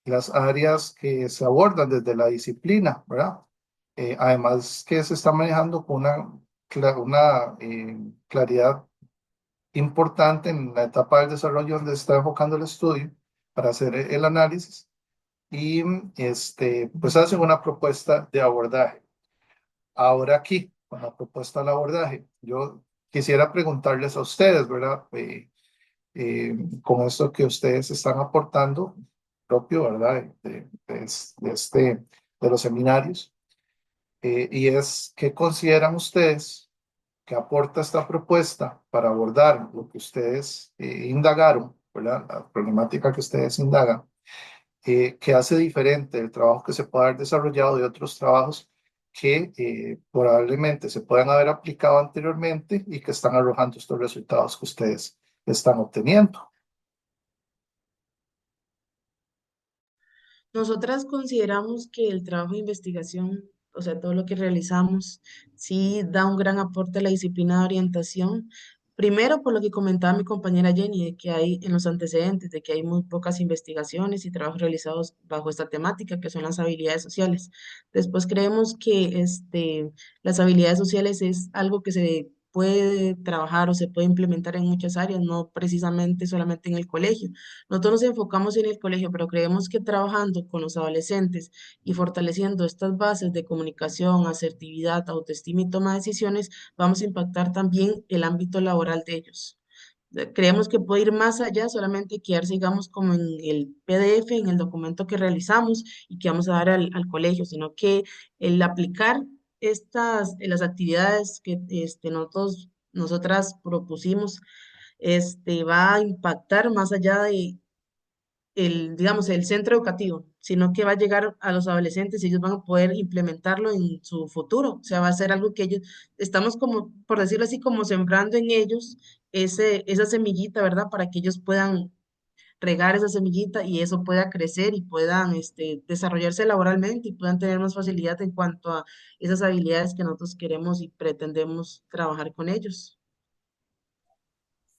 las áreas que se abordan desde la disciplina, ¿verdad? Además que se está manejando con una claridad importante en la etapa del desarrollo donde se está enfocando el estudio para hacer el análisis y pues hacen una propuesta de abordaje. Ahora aquí, con la propuesta del abordaje, yo quisiera preguntarles a ustedes, ¿verdad? Con esto que ustedes están aportando propio, ¿verdad? De los seminarios, y es, ¿qué consideran ustedes que aporta esta propuesta para abordar lo que ustedes indagaron, ¿verdad? La problemática que ustedes indagan, que hace diferente el trabajo que se puede haber desarrollado de otros trabajos que probablemente se puedan haber aplicado anteriormente y que están arrojando estos resultados que ustedes están obteniendo? Nosotras consideramos que el trabajo de investigación, o sea, todo lo que realizamos, sí da un gran aporte a la disciplina de orientación. Primero, por lo que comentaba mi compañera Jenny, de que hay en los antecedentes, de que hay muy pocas investigaciones y trabajos realizados bajo esta temática, que son las habilidades sociales. Después creemos que las habilidades sociales es algo que se puede trabajar o se puede implementar en muchas áreas, no precisamente solamente en el colegio. Nosotros nos enfocamos en el colegio, pero creemos que trabajando con los adolescentes y fortaleciendo estas bases de comunicación, asertividad, autoestima y toma de decisiones, vamos a impactar también el ámbito laboral de ellos. Creemos que puede ir más allá, solamente quedarse, digamos, como en el PDF, en el documento que realizamos y que vamos a dar al colegio, sino que el aplicar las actividades que nosotras propusimos, va a impactar más allá de digamos, el centro educativo, sino que va a llegar a los adolescentes y ellos van a poder implementarlo en su futuro. O sea, va a ser algo que ellos, estamos como, por decirlo así, como sembrando en ellos esa semillita, ¿verdad? Para que ellos puedan regar esa semillita y eso pueda crecer y puedan desarrollarse laboralmente y puedan tener más facilidad en cuanto a esas habilidades que nosotros queremos y pretendemos trabajar con ellos.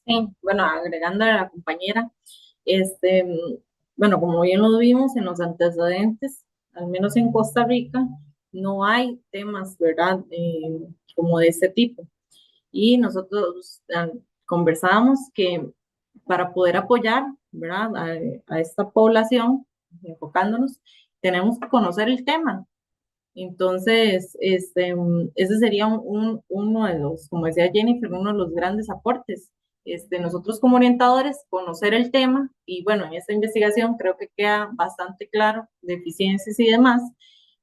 Sí, bueno, agregando a la compañera, este, bueno, como bien lo vimos en los antecedentes, al menos en Costa Rica, no hay temas, ¿verdad? Como de este tipo. Y nosotros conversábamos que para poder apoyar, ¿verdad? A esta población, enfocándonos, tenemos que conocer el tema. Entonces, ese sería uno de los, como decía Jennifer, uno de los grandes aportes. Nosotros como orientadores, conocer el tema y bueno, en esta investigación creo que queda bastante claro deficiencias y demás.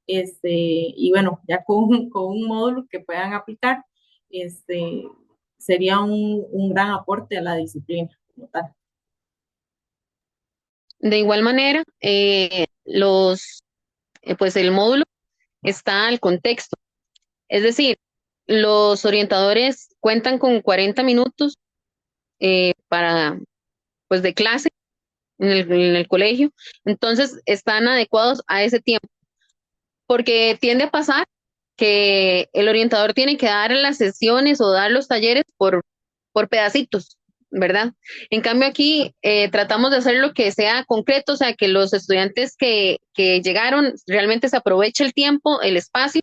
Y bueno, ya con un módulo que puedan aplicar, este, sería un gran aporte a la disciplina como tal. De igual manera, pues el módulo está al contexto. Es decir, los orientadores cuentan con 40 minutos para, pues, de clase en el colegio. Entonces, están adecuados a ese tiempo, porque tiende a pasar que el orientador tiene que dar las sesiones o dar los talleres por pedacitos, ¿verdad? En cambio aquí tratamos de hacer lo que sea concreto, o sea, que los estudiantes que llegaron realmente se aproveche el tiempo, el espacio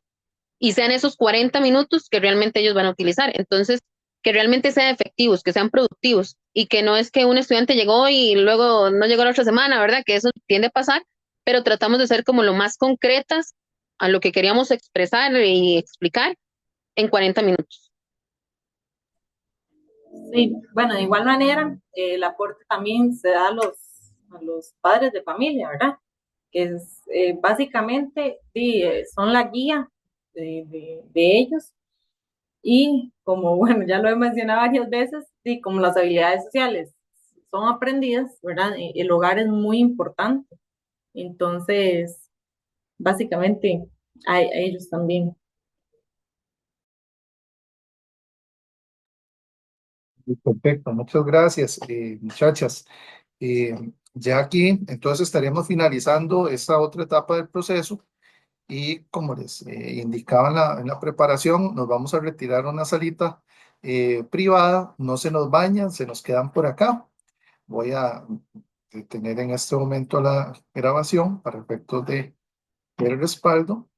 y sean esos 40 minutos que realmente ellos van a utilizar. Entonces, que realmente sean efectivos, que sean productivos y que no es que un estudiante llegó y luego no llegó la otra semana, ¿verdad? Que eso tiende a pasar, pero tratamos de ser como lo más concretas a lo que queríamos expresar y explicar en 40 minutos. Sí, bueno, de igual manera, el aporte también se da a los padres de familia, ¿verdad? que es básicamente sí, son la guía de ellos y como, bueno, ya lo he mencionado varias veces, sí, como las habilidades sociales son aprendidas, ¿verdad? El hogar es muy importante, entonces, básicamente, a ellos también. Perfecto, muchas gracias, muchachas. Ya aquí, entonces estaremos finalizando esta otra etapa del proceso y como les indicaba en la preparación, nos vamos a retirar a una salita privada, no se nos bañan, se nos quedan por acá. Voy a detener en este momento la grabación para efectos de respaldo.